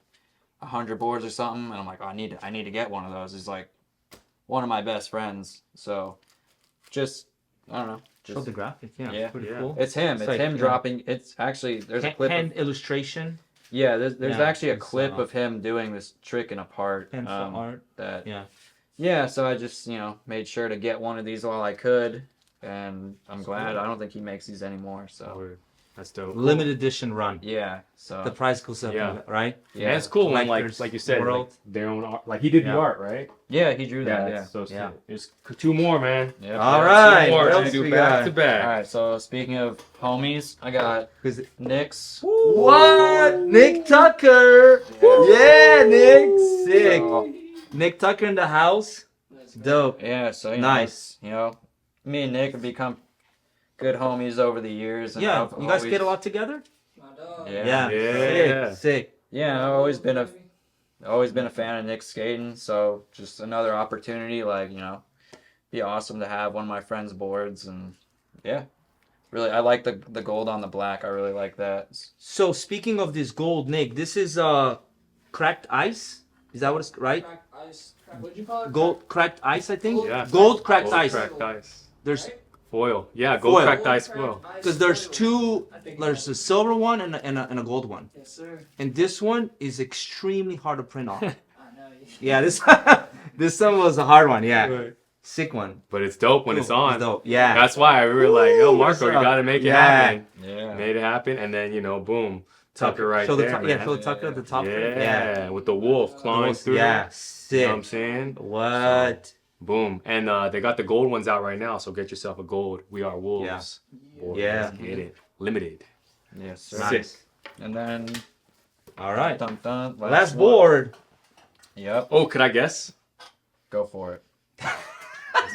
100 boards or something. And I'm like, oh, I need to get one of those. He's like one of my best friends. So just, I don't know. Show the graphic. Yeah. Pretty cool. It's him. It's like, him dropping. It's actually, there's a clip. Hand illustration. Yeah, there's actually a it's, clip of him doing this trick in a part. Pencil art. Yeah, so I just, made sure to get one of these while I could. And I'm glad. I don't think he makes these anymore. So That's dope. Limited edition run. yeah, so The price goes up, right? Yeah, it's cool when Collectors like you said, world. like, their own art. Like he did the art, right? yeah, he drew that. that's so sick. Yeah. There's 2 more, man. Yeah. All right. Two more What to else do we back got? to back. All right. So speaking of homies, I got Nick's. What? Nick Tucker. Yeah, Nick. Sick. So, Nick Tucker in the house. Dope. yeah. So Nice. me and Nick have become good homies over the years. And Yeah. I've You guys always- skate a lot together? Yeah. Yeah. Sick. Yeah, I've always been a fan of Nick's skating, so just another opportunity, like, be awesome to have one of my friends' boards, and yeah. Really, I like the gold on the black. I really like that. So speaking of this gold, Nick, this is cracked ice. Is that what it's right? Cracked ice. What'd you call it? Gold cracked ice, I think. Yeah. Gold cracked Gold ice. cracked ice. There's Foil. Yeah, gold Foil. cracked ice foil. because there's two. There's a silver one and a gold one, Yes, sir. and this one is extremely hard to print off. I know. Yeah, this one was a hard one. Yeah, Right. sick one. But it's dope when it's on. Dope. Yeah. That's why we were like, yo, Woo, Marco, you what's up? gotta make it Yeah. happen. Yeah. Made it happen, and then boom, Tucker right show there. the man. show the Tucker at the top. Yeah, with the wolf clawing through. Yeah, You sick. know what I'm saying? What? Boom. And they got the gold ones out right now, so get yourself a gold. We are wolves. Boy, Yeah. let's get it. Limited. Yes, sir. Nice. And then All right. dun, dun, Last one. board. Yep. Oh, could I guess? Go for it.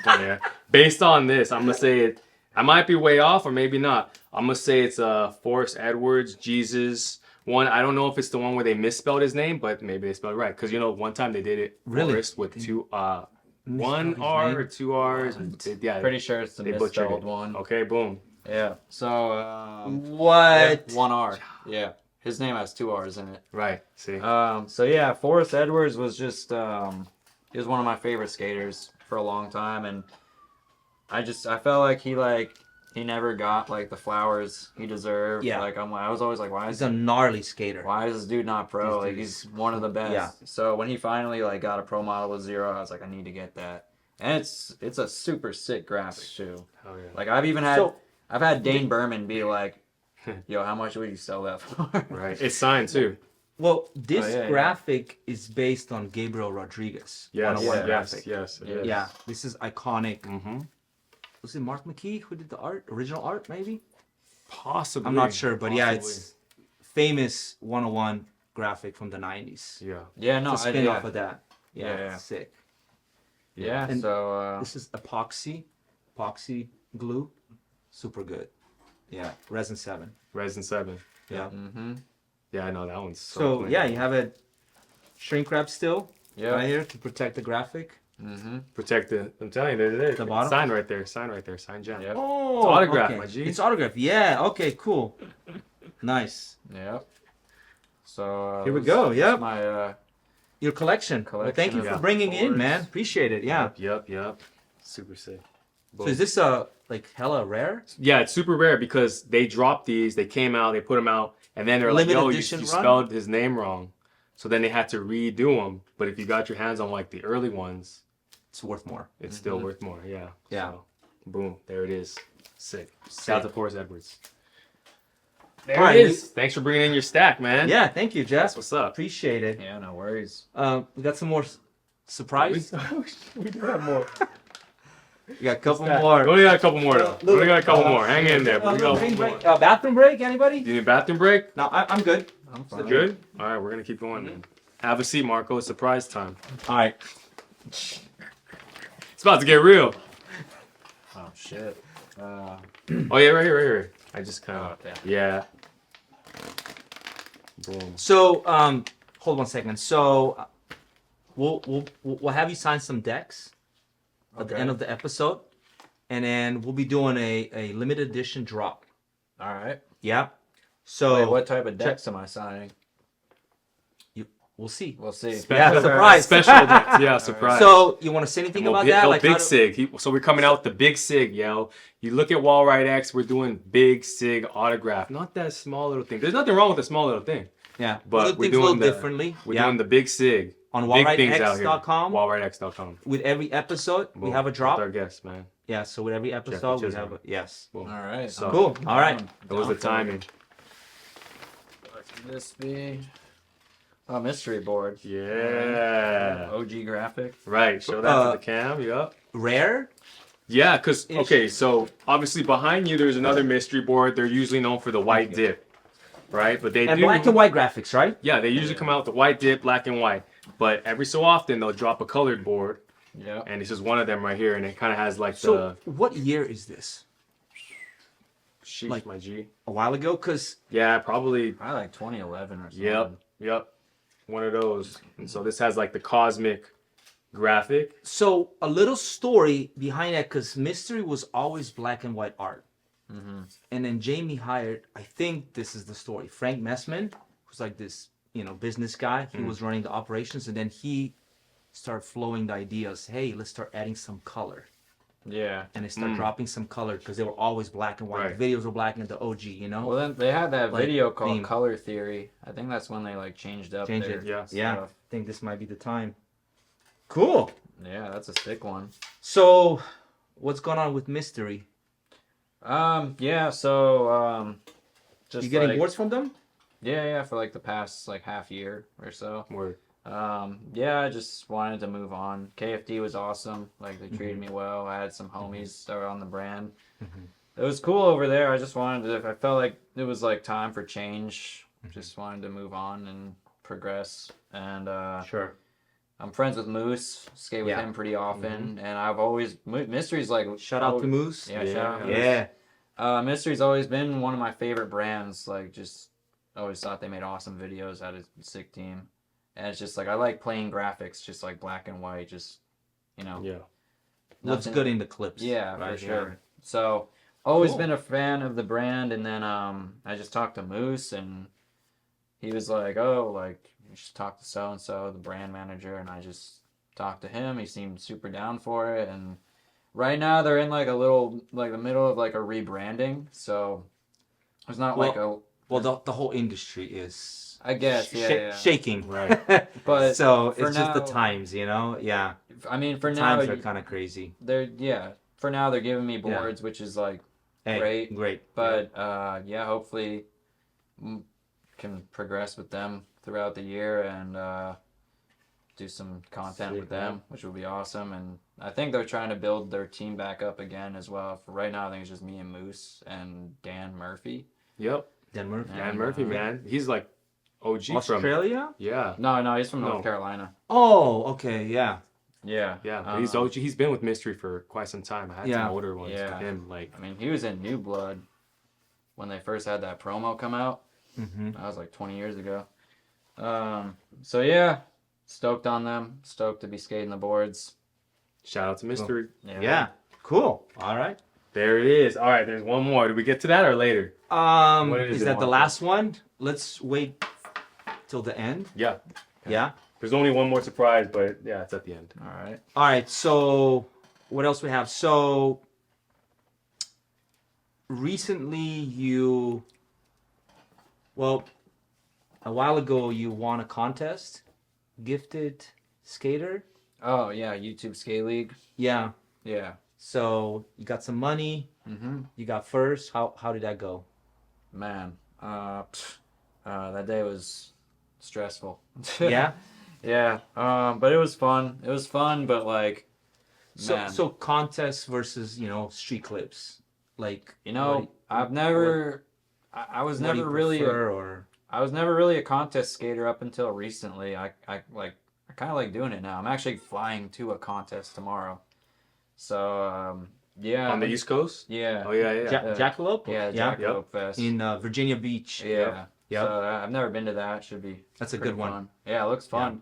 Yeah. Based on this, I'm gonna say it. I might be way off, or maybe not. I'm gonna say it's Forrest Edwards, Jesus one. I don't know if it's the one where they misspelled his name, but maybe they spelled it right. Because one time they did it Really? Forrest with two one Misspelled his R name? or 2 R's. Yeah, Pretty sure it's the they butchered misspelled it. one. Okay, boom. Yeah. So What? yeah, 1 R. Yeah. His name has 2 R's in it. Right. See. So yeah, Forrest Edwards was just he was one of my favorite skaters for a long time, and I felt like he never got like the flowers he deserved. Yeah. Like I was always like, He's a gnarly skater. why is this dude not pro? Like he's one of the best. Yeah. So when he finally like got a pro model with 0, I was like, I need to get that. And it's a super sick graphic too. Oh yeah. Like I've had Dane Berman be like, yo, how much would you sell that for? Right. It's signed too. Well, this yeah. graphic is based on Gabriel Rodriguez. Yes. 101 Yeah. graphic. Yes. Yeah. Yeah, this is iconic. Mm-hmm. Was it Mark McKee who did the art? Original art, maybe? Possibly. I'm not sure, but yeah, Possibly. it's famous 101 graphic from the 90s. Yeah. Yeah, no, It's a spin off yeah. of that. Yeah, Yeah, yeah. sick. Yeah, And so This is epoxy glue. Super good. Yeah, resin 7. Resin 7. Yeah. mm-hmm. Yeah, I know that one's So clean. yeah, you have a shrink wrap still Yeah. right here to protect the graphic. Mm-hmm. Protect the. I'm telling you, there it is. The bottom? Sign right there. Sign right there. Sign Jen. Yep. Oh, It's autographed, okay. my G. It's autographed. Yeah. Okay. Cool. Nice. Yep. So Here we this go, is yep. My Your collection. Well, Collection thank you of for bringing in, boards. man. Appreciate it. Yeah. Yep. Super sick. So is this like hella rare? Yeah, it's super rare because they dropped these. They came out. They put them out, and then they're like, Limited "Yo, you edition run? spelled his name wrong." So then they had to redo them. But if you got your hands on like the early ones, It's worth more. it's still worth more. Yeah. Yeah. So, boom. There it is. Sick. Shout out to Forrest Edwards. There All right, it is. Thanks for bringing in your stack, man. Yeah. Thank you, Jeff. That's what's up. Appreciate it. yeah, no worries. We got some more surprise. We do have more. We got a couple We more. only got a couple more though. We only got a couple more. Hang in there. We got Bathroom one break? more. Bathroom break? Anybody? You need a bathroom break? No, I'm good. I'm fine. Good? All right, we're going to keep going then. Have a seat, Marco. It's surprise time. All right. It's about to get real. Oh shit. Oh, yeah, right here. I just kind of. Okay. Yeah. Boom. So, hold 1 second. So, we'll have you sign some decks at the Okay. end of the episode, and then we'll be doing a limited edition drop. All right. Yeah. So Wait, what type of decks am I signing? we'll see. We'll see. Yeah, surprise. Special decks. Yeah, surprise. So you want to say anything And about we'll that? go Like big how to- sig. So we're coming out with the big sig, yo. You look at WallrideX, we're doing big sig autograph. Not that small little thing. There's nothing wrong with a small little thing. Yeah, But we'll do we're things a little doing the differently. We're Yeah. doing the big sig. On Big things out here. WallrideX.com. WallrideX.com. With every episode, we Boom. have a drop. With our guests, man. Yeah, so with every episode, we DeChesare. have a yes. Boom. All right. So- Cool. All right. That was the timing. What could this be? Oh, mystery board. Yeah. OG graphic. Right. Show that to the cam. Yup. Rare. Yeah, because, okay, so obviously behind you there's another mystery board. They're usually known for the white dip, right? But they And do. black and white graphics, right? Yeah, they usually come out with the white dip, black and white. But every so often they'll drop a colored board, Yeah. and this is one of them right here, and it kind of has like So what year is this? the sheesh, like- my G. A while ago, because Yeah, probably. Probably like 2011 or something. Yep. One of those. And so this has like the cosmic graphic. so a little story behind that, because Mystery was always black and white art. Mm-hmm. And then Jamie hired, I think this is the story, Frank Messman, who's like this, business guy. He was running the operations, and then he started flowing the ideas. Hey, let's start adding some color. Yeah. And they start dropping some color because they were always black and white. Right. The videos were black and the OG, Well, then they had that Like, video called theme. Color Theory. I think that's when they like changed up Change their it. Yeah. Yeah, I stuff. think this might be the time. Cool. Yeah, that's a sick one. So, what's going on with Mystery? Yeah, so just You getting like, boards from them? Yeah, for like the past like half year or so. Word. Yeah, I just wanted to move on. KFD was awesome. Like they treated me well. I had some homies that were on the brand. It was cool over there. I just wanted to. I felt like it was like time for change. Just wanted to move on and progress. And Sure. I'm friends with Moose. Skate with Yeah. him pretty often. And I've always Mystery's like Shout out to Moose. Yeah, shout out. Moose. Yeah. Mystery's always been one of my favorite brands. Like, just always thought they made awesome videos. Had a sick team, and it's just like I like plain graphics, just like black and white. Just Yeah. Looks nothing- good in the clips. Yeah, right? for sure. So always Cool. been a fan of the brand, and then I just talked to Moose, and he was like, "Oh, like you should talk to so and so, the brand manager," and I just talked to him. He seemed super down for it, and right now they're in like a little like the middle of like a rebranding, so there's not like a Well, the whole industry is, I guess yeah. shaking. Right. But so for it's just the now- times, you know. Yeah, I mean, for the now times are kind of crazy. for now they're giving me boards, which is like Hey, great. But yeah, hopefully can progress with them throughout the year and do some content Sick, with them, which would be awesome. And I think they're trying to build their team back up again as well. For right now, I think it's just me and Moose and Dan Murphy. Yep. Dan Murphy. Dan Murphy, man. He's like OG from. Australia? Yeah. No, he's from No. North Carolina. Oh, okay, yeah. Yeah. Yeah. But he's OG. He's been with Mystery for quite some time. I had Yeah. some older ones. Yeah. Him, like. I mean, he was in New Blood when they first had that promo come out. Mm-hmm. That was like 20 years ago. So yeah, stoked on them. Stoked to be skating the boards. Shout out to Mystery. Yeah. Cool. All right. There it is. All right, there's one more. Did we get to that or later? What Is it, that the Marco? last one? Let's wait till the end. Yeah. Yeah. There's only one more surprise, but yeah, it's at the end. All right. All right. So what else we have? So recently a while ago you won a contest, gifted skater. Oh yeah, YouTube Skate League. Yeah. Yeah. So you got some money. Mm-hmm. You got first. How did that go? Man, that day was stressful. Yeah. Yeah. But it was fun. It was fun, but like, man. So contest versus street clips, like I've never. I was never really. I was never really a contest skater up until recently. I kind of like doing it now. I'm actually flying to a contest tomorrow. So yeah. On the East Coast? Yeah. Oh yeah, yeah. Jackalope. Yeah, Jackalope Fest. In Virginia Beach. Yeah. Yep. So I've never been to that. Should be. That's a pretty good one. fun. Yeah, it looks fun.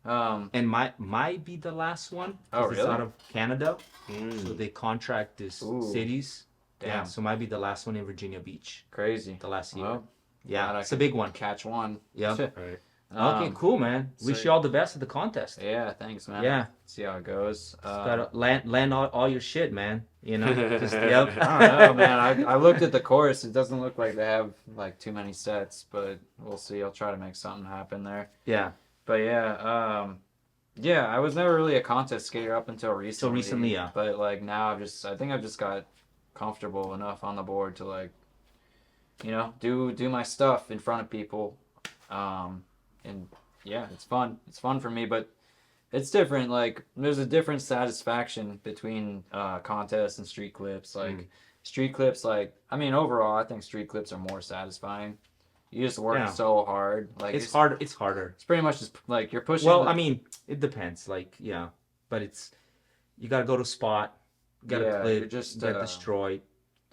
And might be the last one. 'Cause Oh, It's really? out of Canada, Mm. so they contract these Ooh. cities. Yeah, Damn. so might be the last one in Virginia Beach. Crazy. The last year. Well, Yeah, glad I it's a could big one. Catch one. Yeah. Right. Okay, cool, man. Wish so- you all the best at the contest. Yeah, thanks, man. Yeah. See how it goes. Gotta land all your shit, man. Just, I yep. don't know, man. I looked at the course. It doesn't look like they have like too many sets, but we'll see. I'll try to make something happen there. Yeah. But yeah, I was never really a contest skater up until recently. recently, yeah. But like now, I think I've just got comfortable enough on the board to like, do my stuff in front of people, and yeah, it's fun. It's fun for me, but it's different. Like there's a different satisfaction between contests and street clips. Like street clips, like I mean, overall, I think street clips are more satisfying. You just work so hard. Like It's hard. It's harder. It's pretty much just like you're pushing. Well, I mean, it depends. Like, yeah, but you gotta go to spot. You gotta Yeah, clip. you're just, get destroyed,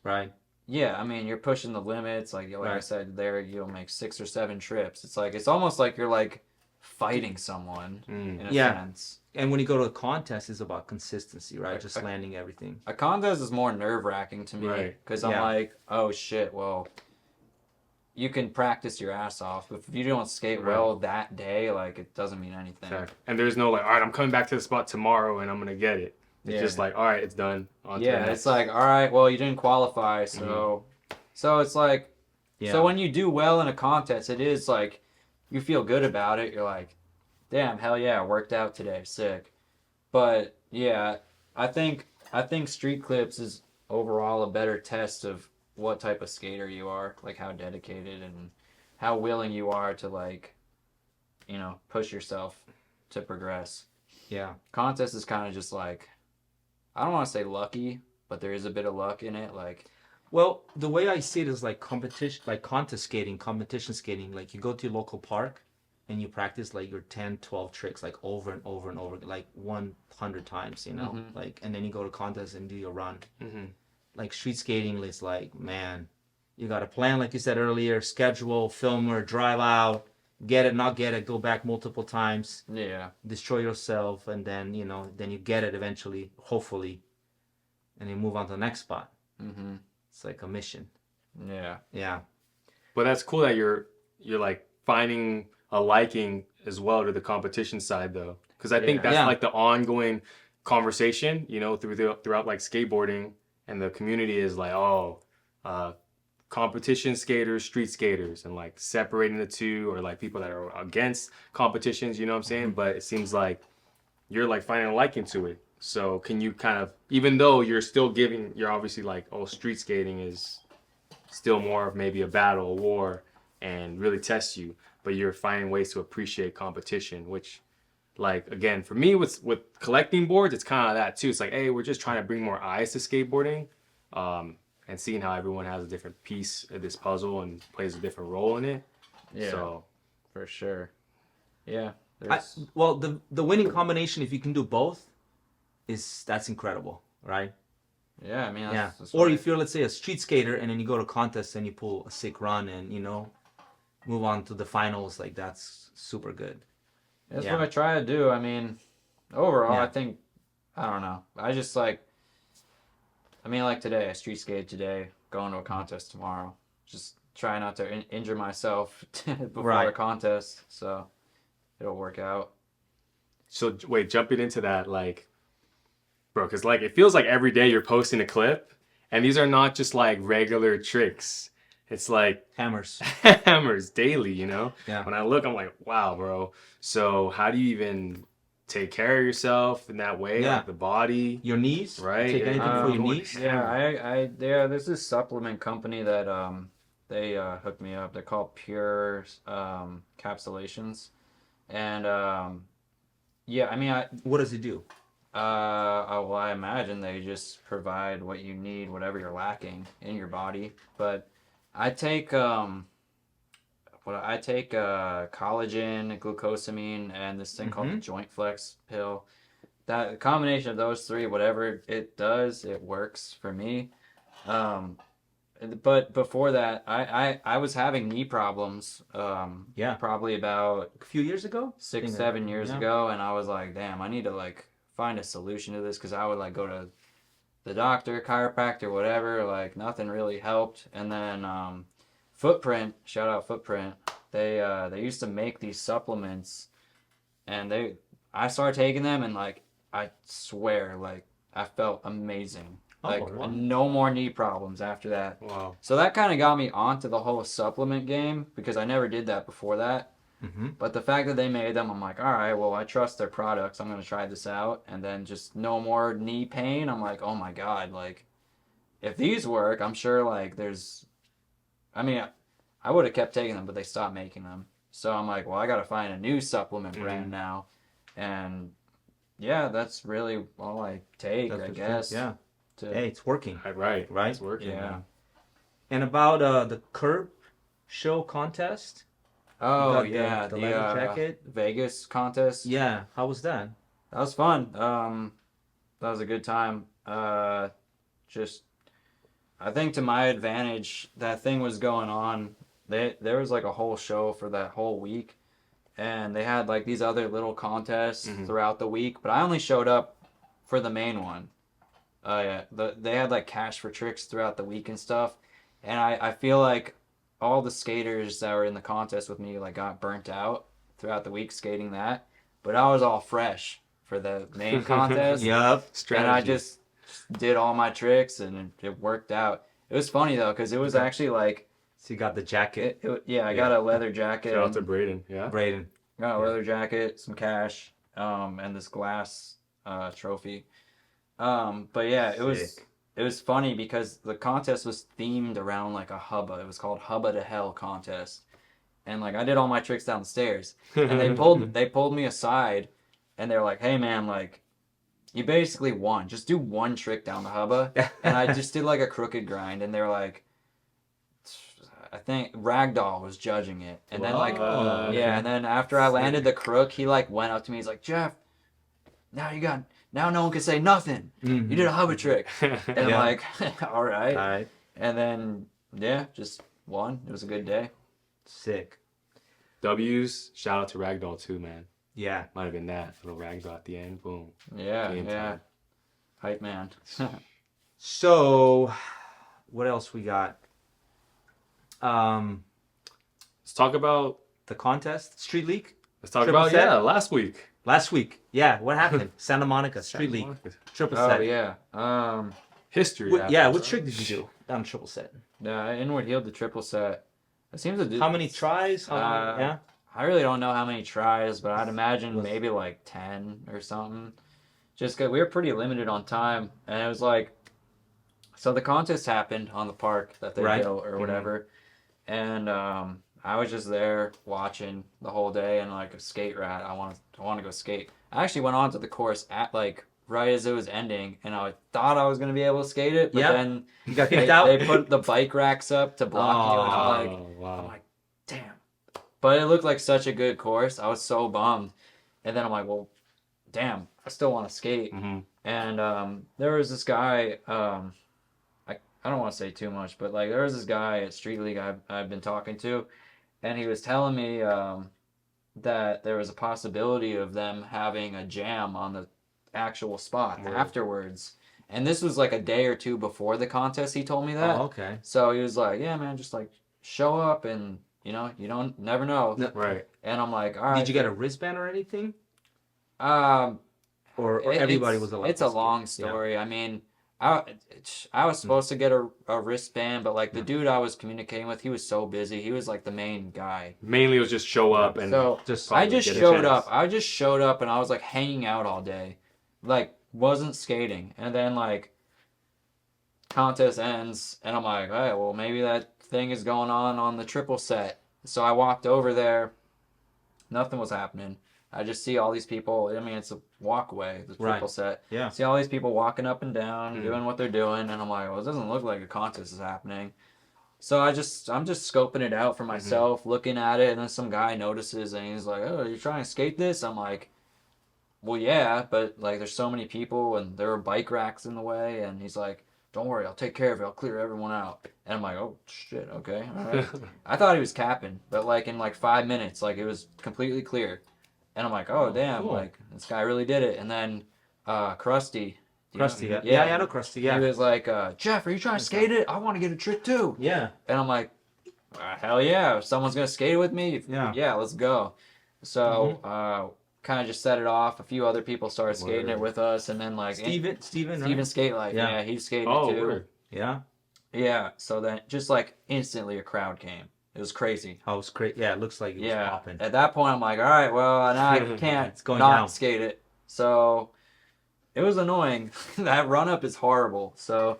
right? yeah, I mean, you're pushing the limits. Like I Right. said, there you'll make 6 or 7 trips. It's almost like you're like fighting someone in a Yeah. sense. And when you go to a contest, it's about consistency, right? Just landing everything. A contest is more nerve wracking to me Right. because I'm Yeah. like, oh shit, well, you can practice your ass off, but if you don't skate well that day, like it doesn't mean anything. Fact. And there's no like, all right, I'm coming back to the spot tomorrow and I'm gonna get it. It's just like, all right, it's done. On to the Yeah, next. it's like, all right, well, you didn't qualify, so it's like, Yeah. so when you do well in a contest, it is like, you feel good about it. You're like, damn, hell yeah, it worked out today, sick. But yeah, I think street clips is overall a better test of what type of skater you are, like how dedicated and how willing you are to like, push yourself to progress. Yeah. Contest is kind of just like, I don't want to say lucky, but there is a bit of luck in it. Like, Well, the way I see it is like competition, like contest skating, competition skating. Like you go to your local park and you practice like your 10, 12 tricks like over and over and over, like 100 times, like, and then you go to contest and do your run. Like street skating is like, man, you got to plan, like you said earlier, schedule, filmer, drive out, get it, not get it, go back multiple times, yeah. destroy yourself, and then, then you get it eventually, hopefully, and you move on to the next spot. Mm-hmm. It's like a mission. Yeah. Yeah. But that's cool that you're like finding a liking as well to the competition side though, because I think Yeah. that's Yeah. like the ongoing conversation, throughout like skateboarding and the community is like, oh, competition skaters, street skaters, and like separating the two, or like people that are against competitions. You know what I'm saying? But it seems like you're like finding a liking to it. So can you kind of, even though you're obviously like, oh, street skating is still more of maybe a battle, a war, and really tests you, but you're finding ways to appreciate competition, which, like, again, for me with collecting boards, it's kind of that too. It's like, hey, we're just trying to bring more eyes to skateboarding, and seeing how everyone has a different piece of this puzzle and plays a different role in it. Yeah. So For sure. Yeah. Well, the winning combination, if you can do both, that's incredible, right? Yeah, I mean, Yeah. that's Or what if you're, let's say, a street skater and then you go to contests and you pull a sick run and move on to the finals, like that's super good. that's Yeah. what I try to do. I mean, overall, Yeah. I think, I don't know. I just like, I mean, like today, I street skated today, going to a contest tomorrow. Just try not to injure myself before Right. the contest, so it'll work out. So wait, jumping into that, like, bro, because like it feels like every day you're posting a clip, and these are not just like regular tricks. It's like Hammers. hammers daily, Yeah. When I look, I'm like, wow, bro. So how do you even take care of yourself in that way? Yeah. Like the body, Your knees? right? Take anything for your going knees? hammer. Yeah, there's this supplement company that they hooked me up. They're called Pure Capsulations, and yeah, I mean What does it do? well, I imagine they just provide what you need, whatever you're lacking in your body. But I take collagen, glucosamine, and this thing called the Joint Flex pill. That combination of those three, whatever it does, it works for me. But before that, I was having knee problems. Yeah. Probably about A few years ago? 6-7 years Yeah. ago, and I was like, damn, I need to like find a solution to this, because I would like go to the doctor, chiropractor, whatever, like nothing really helped. And then Footprint, shout out Footprint, they used to make these supplements, and I started taking them, and like I swear, like I felt amazing. Like wow. no more knee problems after that. Wow. So that kind of got me onto the whole supplement game, because I never did that before that. But the fact that they made them, I'm like, all right, well, I trust their products. I'm going to try this out. And then just no more knee pain. I'm like, oh my God, like, if these work, I'm sure, like, I mean, I would have kept taking them, but they stopped making them. So I'm like, well, I got to find a new supplement brand now. And yeah, that's really all I take, I guess. Yeah. Hey, it's working. Right. Right? It's working. Yeah. Man. And about the curb show contest? Oh, got the- yeah. the leather jacket? Vegas contest. Yeah. How was that? That was fun. That was a good time. Just, I think to my advantage, that thing was going on. There was like a whole show for that whole week, and they had like these other little contests throughout the week, but I only showed up for the main one. Yeah, they had like cash for tricks throughout the week and stuff, and I feel like all the skaters that were in the contest with me like got burnt out throughout the week skating that, but I was all fresh for the main contest. Yep. Strategy. And I just did all my tricks, and it worked out. It was funny though, because it was actually like, So you got the jacket, I got a leather jacket. Shout out to Braden. Yeah. Braden. Got a leather jacket, some cash, and this glass trophy. But yeah, Sick. it was funny because the contest was themed around like a hubba. It was called Hubba to Hell contest, and like I did all my tricks down the stairs, and they pulled me aside, and they're like, "Hey man, like you basically won. Just do one trick down the hubba." And I just did like a crooked grind, and they're like, I think Ragdoll was judging it, and then like Whoa. yeah, and then after I landed the crook, he like went up to me. He's like, "Jeff, now no one can say nothing. You did a hubba trick." And I'm Yeah. like, all right. All right. And then yeah, just won. It was a good day. Sick. W's. Shout out to Ragdoll too, man. Yeah. Might have been that little Ragdoll at the end. Boom. Yeah, Game yeah. time. Hype man. So, what else we got? Let's talk about the contest, Street League? Let's talk Triple about set? last week. Last week. Yeah, what happened? Santa Monica, Street League. Triple Oh set. yeah. History. Yeah, what trick did you do on triple set? Inward heel to triple set. It seems to do. How many tries? Yeah. I really don't know how many tries, but I'd imagine Was- maybe like 10 or something. Just 'cause we were pretty limited on time, and it was like, so the contest happened on the park that they Right. built or whatever, and I was just there watching the whole day and like a skate rat. I want to go skate. I actually went onto the course at like right as it was ending, and I thought I was gonna be able to skate it, but Yeah. then You got they, kicked out? they put the bike racks up to block you, and I'm like, wow. I'm like, damn. But it looked like such a good course. I was so bummed. And then I'm like, well, damn, I still want to skate. Mhm. And there was this guy, I don't want to say too much, but like there was this guy at Street League I've been talking to, and he was telling me that there was a possibility of them having a jam on the actual spot afterwards. And this was like a day or two before the contest, he told me that. Oh, okay. So he was like, yeah, man, just like show up and, you don't never know. No. Right. And I'm like, all right. Did you get a wristband or anything? Um, Or everybody was allowed It's to a skate? long story. I mean, I was supposed to get a wristband, but like the dude I was communicating with, he was so busy. He was like the main guy. Mainly it was just show up and So Just I just get a showed chance. up. I just showed up and I was like hanging out all day. Like wasn't skating. And then like contest ends and I'm like, all right, well maybe that thing is going on the triple set. So I walked over there. Nothing was happening. I just see all these people. I mean, it's a walkway, the triple Right. set. Yeah. See all these people walking up and down, doing what they're doing, and I'm like, well, it doesn't look like a contest is happening. So I'm just scoping it out for myself, looking at it, and then some guy notices, and he's like, "Oh, you're trying to skate this?" I'm like, "Well, yeah, but like, there's so many people, and there are bike racks in the way." And he's like, "Don't worry, I'll take care of it. I'll clear everyone out." And I'm like, "Oh shit, okay, all right." I thought he was capping, but like in like 5 minutes, like it was completely clear. And I'm like, oh, damn, cool. like, this guy really did it. And then Krusty. Krusty, yeah. Yeah. Yeah, I know Krusty, yeah. He was like, Jeff, are you trying to skate it? I want to get a trick too. Yeah. And I'm like, hell yeah. If someone's going to skate it with me, Yeah. let's go. So kind of just set it off. A few other people started skating it with us. And then like Steven, Steven right? skate like, Yeah. yeah, he skated Oh, too. word. Yeah. Yeah. So then just like instantly a crowd came. It was crazy. Oh, it's great. Yeah, it looks like it was Yeah. popping. At that point, I'm like, all right, well, now I can't It's going not down. skate it. So it was annoying. That run up is horrible. So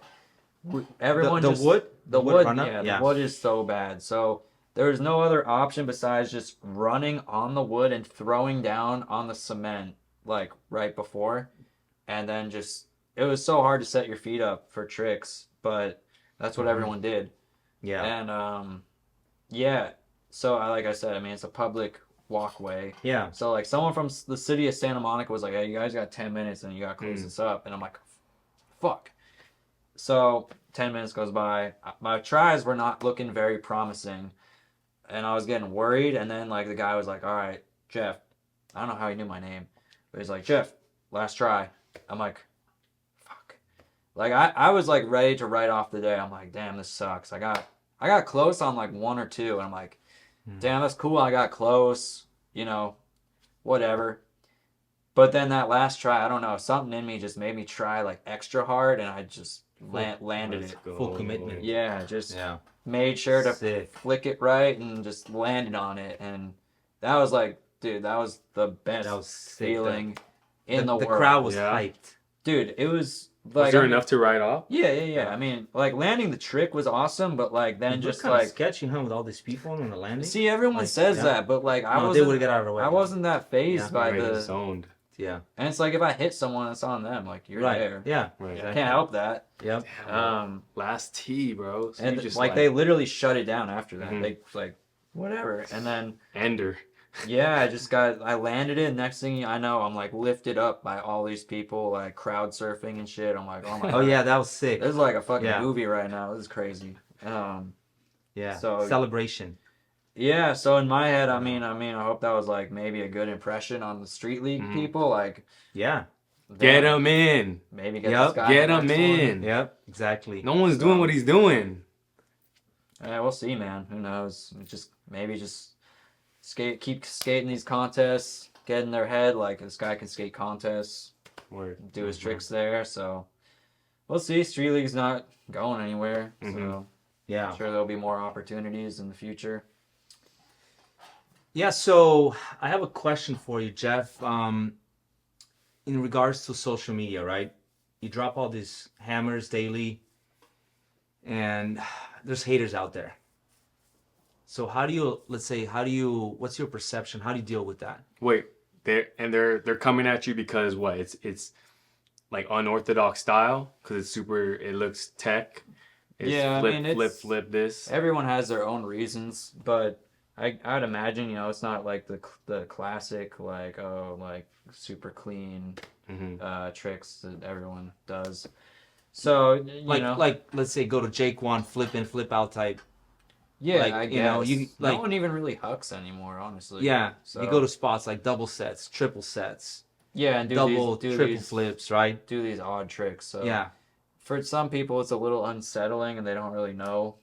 everyone The just wood? the The wood wood, run up? yeah, Yeah. the wood is so bad. So there was no other option besides just running on the wood and throwing down on the cement like right before, and then just it was so hard to set your feet up for tricks, but that's what everyone did. Yeah. And yeah. So like I said, I mean it's a public walkway. Yeah. So like someone from the city of Santa Monica was like, "Hey, you guys got 10 minutes and you got to close this up." And I'm like, "Fuck." So 10 minutes goes by. My tries were not looking very promising, and I was getting worried. And then like the guy was like, "All right, Jeff." I don't know how he knew my name, but he's like, "Jeff, last try." I'm like, "Fuck." Like I was like ready to write off the day. I'm like, "Damn, this sucks." I got close on like one or two, and I'm like, damn, that's cool. I got close, whatever. But then that last try, I don't know, something in me just made me try like extra hard, and I just landed Let's it. go. Full commitment. Yeah, just Yeah. made sure to Sick. flick it right and just landed on it. And that was like, dude, that was the best That was sick. feeling in the The world. crowd was Yeah. hyped. Dude, it was Was like there enough to write off? Yeah. I mean, like landing the trick was awesome, but like then It just kind of like sketchy, huh, with all these people on the landing. see, everyone Like, says yeah. that, but like I No, they wasn't. would get out of the way. I wasn't that phased Yeah. by Right, the. zoned. Yeah. And it's like if I hit someone, it's on them. Like you're Right. there. Yeah. Right. I can't help that. Yep. Last tee, bro. So And you just like they literally shut it down after that. Mhm. They like whatever. And then ender. yeah, I landed it. Next thing I know, I'm like lifted up by all these people, like crowd surfing and shit. I'm like, oh my Oh god. yeah, that was sick. This is like a fucking Yeah. movie right now. This is crazy. Yeah. so- Celebration. Yeah, so in my head, I mean, I hope that was like maybe a good impression on the street league Mhm. people. Like, Yeah. Get damn, him in. Maybe get Yup, this guy. Get the him next one. in. Yep. Exactly. No one's doing what he's doing. Yeah, we'll see, man. Who knows? Just maybe just keep skating these contests, get in their head like this guy can skate contests, do his tricks there. So we'll see. Street League's not going anywhere, so Yeah. I'm sure there'll be more opportunities in the future. Yeah, so I have a question for you, Jeff. In regards to social media, right? You drop all these hammers daily, and there's haters out there. So how do you, what's your perception? How do you deal with that? Wait, they're coming at you because what? It's like unorthodox style because it's super. It looks tech. It's Yeah, I mean, flip this. Everyone has their own reasons, but I'd imagine, you know, it's not like the classic like super clean tricks that everyone does. So you know, like let's say go to Jake one flip in flip out type. yeah, like, I you guess. know, you no like one even really hucks anymore, honestly. yeah. So, You go to spots like double sets, triple sets, yeah, and do double, these, triple flips, right? do these odd tricks. So Yeah. for some people, it's a little unsettling, and they don't really know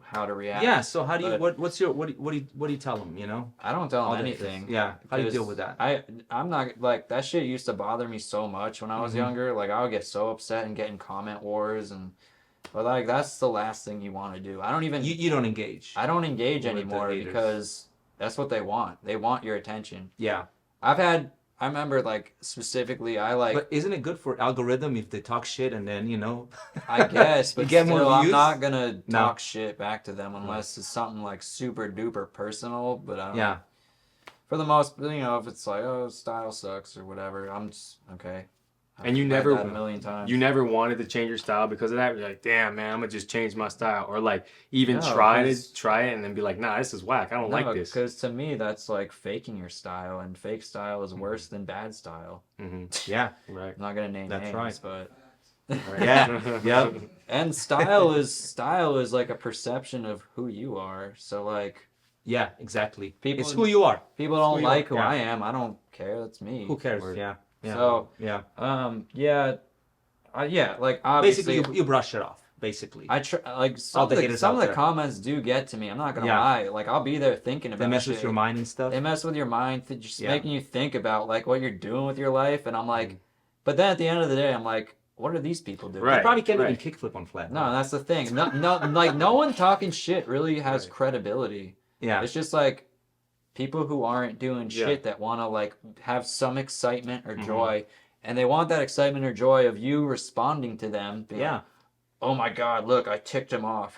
how to react. Yeah. So how do you But- what do you tell them? You know. I don't tell All them the anything. haters. Yeah. How do you because deal with that? I'm not like that shit used to bother me so much when I was younger. Like I would get so upset and get in comment wars but like that's the last thing you want to do. I don't even You don't engage. I don't engage with the anymore haters. because that's what they want. They want your attention. Yeah. I remember like specifically But isn't it good for algorithm if they talk shit and then, you know? I guess, but get more still, I'm views? not gonna No. talk shit back to them unless it's something like super duper personal. But I don't. Yeah. For the most, you know, if it's like, oh, style sucks or whatever, I'm just okay. And you I've read never that a million times. You never wanted to change your style because of that. You're like, damn man, I'm gonna just change my style, or like even No, try 'cause- it and then be like, nah, this is whack. I don't like this. because to me that's like faking your style, and fake style is worse than bad style. Yeah. Right. I'm not gonna name That's names, right. but Yeah. Yep. and style is like a perception of who you are. So like Yeah, exactly. People- It's who you are. people don't who you like are, who yeah. I am. I don't care. That's me. Who cares? Word. Yeah. Yeah. So yeah. yeah, like obviously Basically, you brush it off. Basically, I try like All the haters some out of the there. comments do get to me. I'm not gonna Yeah. lie. Like I'll be there thinking about they mess shit. with your mind and stuff. They mess with your mind, just Yeah. making you think about like what you're doing with your life. And I'm like, Mm. but then at the end of the day, I'm like, what are these people doing? Right. They probably can't right. even kickflip on flat. No, that's the thing. No, like no one talking shit really has Right. credibility. Yeah. It's just like people who aren't doing Yeah. shit that want to like have some excitement Mm-hmm. or joy, and they want that excitement or joy of you responding to them. being Yeah. like, oh my god, look, I ticked him off.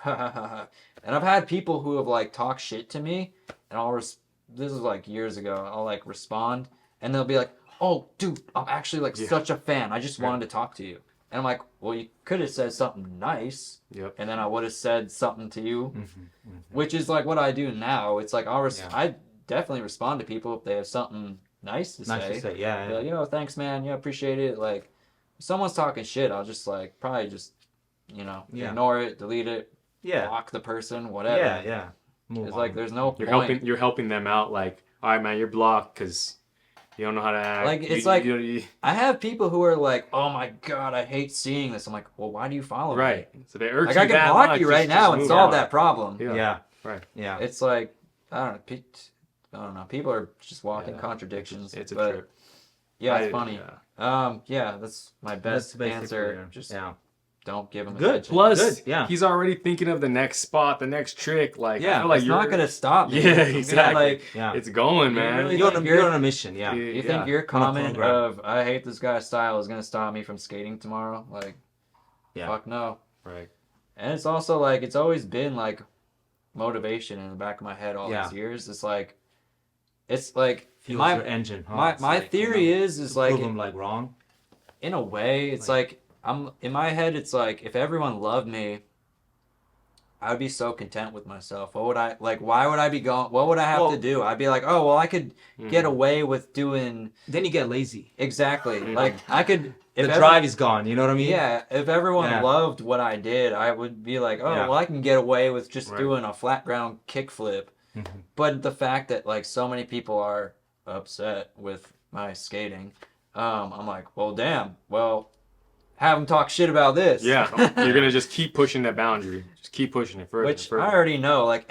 And I've had people who have like talked shit to me, and this is like years ago. I'll like respond, and they'll be like, "Oh, dude, I'm actually like such a fan. I just wanted to talk to you." And I'm like, "Well, you could have said something nice." Yep. And then I would have said something to you, which is like what I do now. It's like I definitely respond to people if they have something nice to Nice say. to say. Yeah. Be like, yo, thanks, man. Yeah, appreciate it. Like, if someone's talking shit, I'll just like probably just, Yeah. ignore it, delete it, Yeah. block the person, whatever. Yeah. Yeah. Move It's on. like there's no You're point. helping them out. Like, all right, man, you're blocked because you don't know how to act. Like, it's I have people who are like, oh my god, I hate seeing this. I'm like, well, why do you follow me? right. So they urge Like you I can that block much, you right just now and move solve on. that problem. Yeah. Yeah. Right. Yeah. It's like I don't know. People are just walking Yeah. contradictions. It's a but trip. yeah, it's funny. Yeah. Yeah, that's my That's best basically answer. it. Just Yeah. don't give them Good. attention. Plus, Good, yeah. he's already thinking of the next spot, the next trick. Like, Yeah, I feel like It's you're not gonna stop me. Yeah, I'm gonna, exactly. like, Yeah. It's going, man. really You're think you're on a mission. Yeah. you Yeah. think your On a comment program. of "I hate this guy's style" is gonna stop me from skating tomorrow? Like, Yeah. fuck no. Right. And it's also like it's always been like motivation in the back of my head all Yeah. these years. It's like Fuels my your engine. Huh? my It's my like, theory is like prove them like wrong. in a way it's like I'm in my head it's like if everyone loved me, I would be so content with myself. What would I like? Why would I be going? What would I have Well- to do? I'd be like, oh well, I could get away with doing Then you get lazy. exactly like I could. The If drive is gone. You know what I mean? Yeah, if everyone Yeah. loved what I did, I would be like, oh, Yeah. well, I can get away with just Right. doing a flat ground kickflip. But the fact that like so many people are upset with my skating, I'm like, well, damn. Well, have them talk shit about this. Yeah. You're gonna just keep pushing that boundary. Just keep pushing it further. Which further. I already know. Like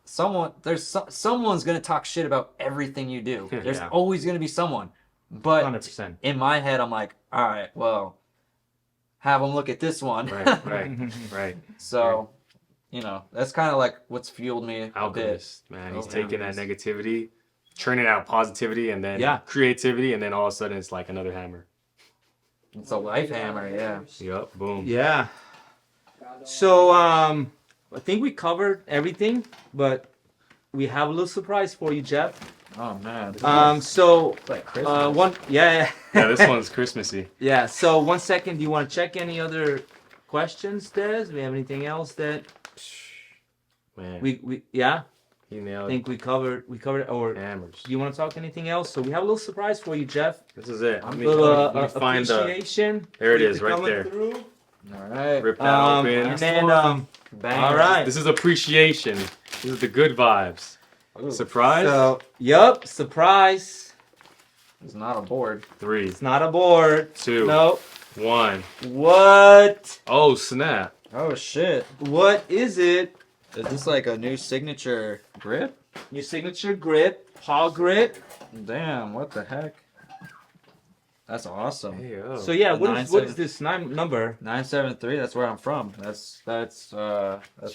someone's gonna talk shit about everything you do. There's Yeah. always gonna be someone. But 100%. in my head, I'm like, all right, well, have them look at this one. Right. So, that's kind of like what's fueled me a bit. Alchemist, man. He's Oh, taking that alchemist. negativity, churning out positivity, and then Yeah. creativity, and then all of a sudden it's like another hammer. It's a life hammer, yeah. Yup, boom. Yeah. So I think we covered everything, but we have a little surprise for you, Jeff. Oh man. So It's like Christmas. yeah. Yeah, this one's Christmassy. Yeah. So 1 second. Do you want to check any other questions, Des? Do we have anything else that Man, we yeah? he I nailed think we covered or hammers. do you want to talk anything else? So we have a little surprise for you, Jeff. This is it. A Let me, little let me find the. appreciation. There it for is, right coming there. through. All right. Rip that open. And then Bang. all right. This is appreciation. This is the good vibes. Ooh, Surprise. So yup, surprise. it's not a board. 3, It's not a board. 2, No. 1. What? Oh snap! Oh shit. What is it? Is this like a new signature grip? Your signature grip, paw grip. Damn, what the heck? That's awesome. Hey, yo. So yeah, what is 973. this number? 973, that's where I'm from. That's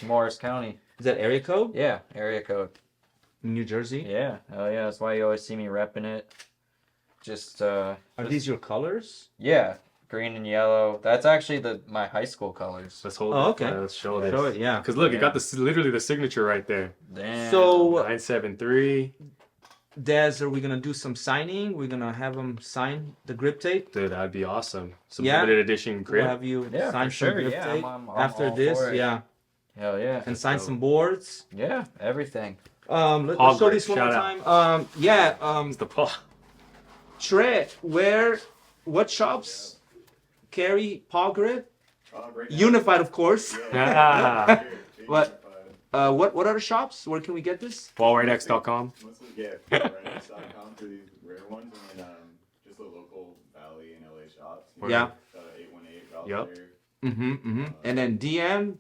Morris County. Is that area code? Yeah, area code. New Jersey. Yeah. Oh yeah, that's why you always see me repping it. Just Are these your colors? yeah, green and yellow. That's actually my high school colors. Let's hold Oh, it. okay. Let's show this. Show it, yeah. Because look, Yeah. it got literally the signature right there. Damn. So 973. Des, are we gonna do some signing? We're gonna have them sign the grip tape. Dude, that'd be awesome. Some Yeah. limited edition We'll grip. have you Yeah, sign for some sure. grip Yeah, tape I'm after all this. for it. Yeah, Hell yeah. and sign dope. some boards. Yeah, everything. Let's Hog show grip, this one more shout time. It's the paw. Trey, what shops carry paw grip? Unified, of course. Ah. What? What other shops? Where can we get this? WallrideX.com. Mostly get WallrideX.com for these rare ones, and then just the local Valley and LA shops. Yeah. 818 Valley. Yup. And then DM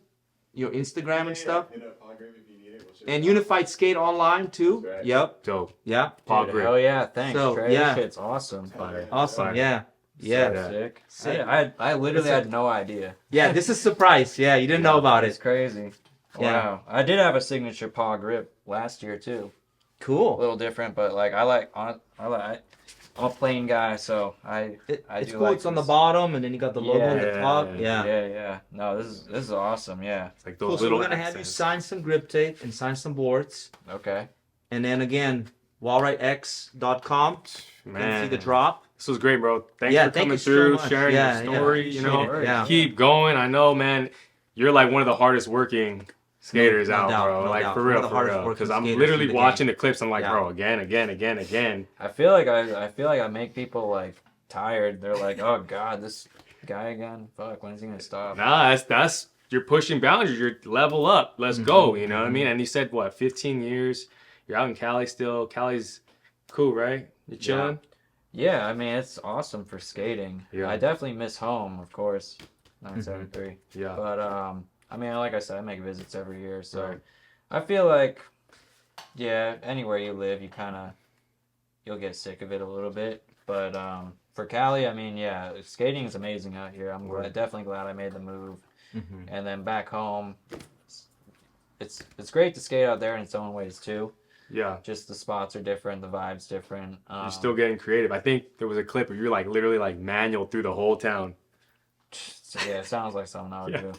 your Instagram and stuff. Hit up Pog Grip if you need it. We'll ship And it out. Unified Skate Online too. That's right. Yep. Dope. Yeah. Paw Dude, grip. hell yeah, thanks, So, Trey. yeah. This shit's awesome. Fire. Awesome. Fire. Yeah. Yeah. Yeah. Sick. Sick. I literally It's a- had no idea. Yeah. This is surprise. Yeah. You didn't know about It's it. crazy. Yeah. Wow. I did have a signature paw grip last year too. A Cool. little different, but like I'm a plain guy, so I It's do cool. like it's on the this. bottom, and then you got the logo on the Yeah. top. Yeah. Yeah. No, this is awesome. Yeah. It's like Cool. those So little we're gonna have you accents. sign some grip tape and sign some boards, Okay. and then again, WallrideX.com. You can see Man, the drop. this was great, bro. Thanks Yeah, for thank coming you so through, much. sharing Yeah, your yeah. story. You know, Appreciate it. Yeah. keep going. I know, man. You're like one of the hardest working skaters No out, doubt, bro. no like doubt. for One of real, the for hardest real. working Because I'm skaters literally in the watching game. the clips. I'm like, Yeah. bro, again. I feel like I make people like tired. They're like, oh god, this guy again. Fuck, when's he gonna stop? Nah, that's you're pushing boundaries. You're level up. Let's go. You know what I Mm-hmm. mean? And you said what? 15 years. You're out in Cali still. Cali's cool, right? You chilling? Yeah, I mean it's awesome for skating. Yeah. I definitely miss home, of course. 973. Yeah. But I mean, like I said, I make visits every year, so Right. I feel like, yeah, anywhere you live, you'll get sick of it a little bit. But for Cali, I mean, yeah, skating is amazing out here. I'm definitely glad I made the move. Mhm. And then back home, it's great to skate out there in its own ways too. Yeah. Just the spots are different, the vibe's different. You're still getting creative. I think there was a clip where you're like literally like manual through the whole town. So, yeah, it sounds like something I would Yeah. do.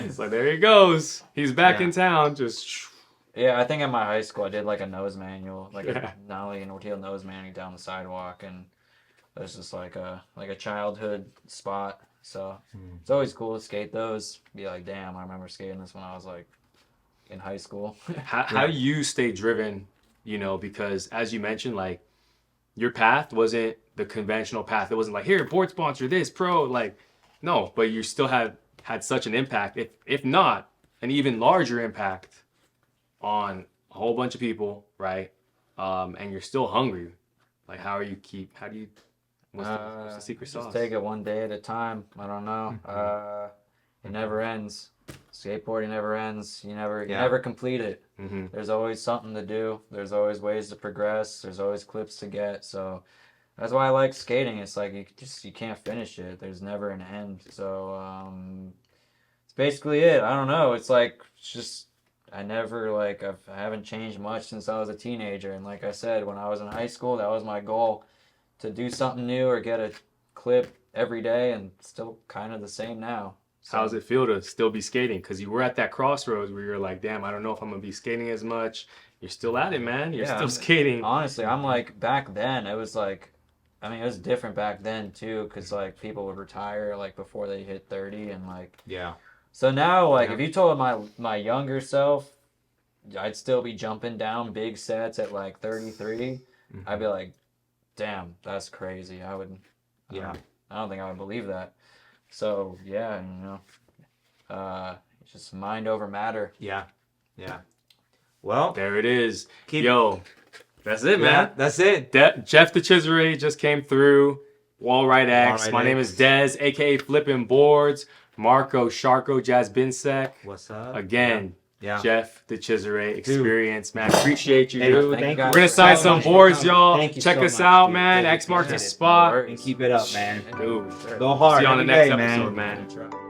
It's like there he goes. He's back Yeah. in town. Just Yeah, I think at my high school I did like a nose manual, like Yeah. a nollie and ordeal nose manual down the sidewalk, and there's just like a childhood spot. So it's always cool to skate those. Be like, damn, I remember skating this when I was like in high school. how do you stay driven? You know, because as you mentioned, like your path wasn't the conventional path. It wasn't like here, board sponsor, this pro. Like no, but you still had such an impact, if not an even larger impact on a whole bunch of people, right? And you're still hungry. Like how do you what's the secret Just sauce? take it one day at a time. I don't know. It never ends. Skateboarding never ends. You never Yeah. never complete it. Mm-hmm. There's always something to do. There's always ways to progress. There's always clips to get. So that's why I like skating. It's like you can't finish it. There's never an end. So it's basically it. I don't know. It's like it's just I never like I haven't changed much since I was a teenager. And like I said, when I was in high school, that was my goal, to do something new or get a clip every day, and still kind of the same now. So, How does it feel to still be skating? Because you were at that crossroads where you're like, damn, I don't know if I'm gonna be skating as much. You're still at it, man. You're Yeah, still skating. honestly, I'm like back then. It was like, I mean, it was different back then too, because like people would retire like before they hit 30, and like Yeah. so now like Yeah. if you told my younger self, I'd still be jumping down big sets at like 33. I'd be like, damn, that's crazy. I would, Yeah. I don't think I would believe that. So yeah, it's just mind over matter. Yeah. Yeah. Well, There it is. keep. Yo, that's it, Yeah, man. that's it. Jeff DeChesare just came through. WallrideX. My name is Dez, aka Flipping Boards. Marco Sharko Jazbinsek. What's up? Again, Yeah. Jeff DeChesare experience, man. Appreciate you, Thank dude. you. Thank you Thank guys We're gonna for sign having some me. boards, y'all. Thank you Check so us much, out, dude. man. Thank X you. marks the Appreciate it. spot. No worries. And keep it up, man. Dude. Go hard. See you on the every next day, episode, man.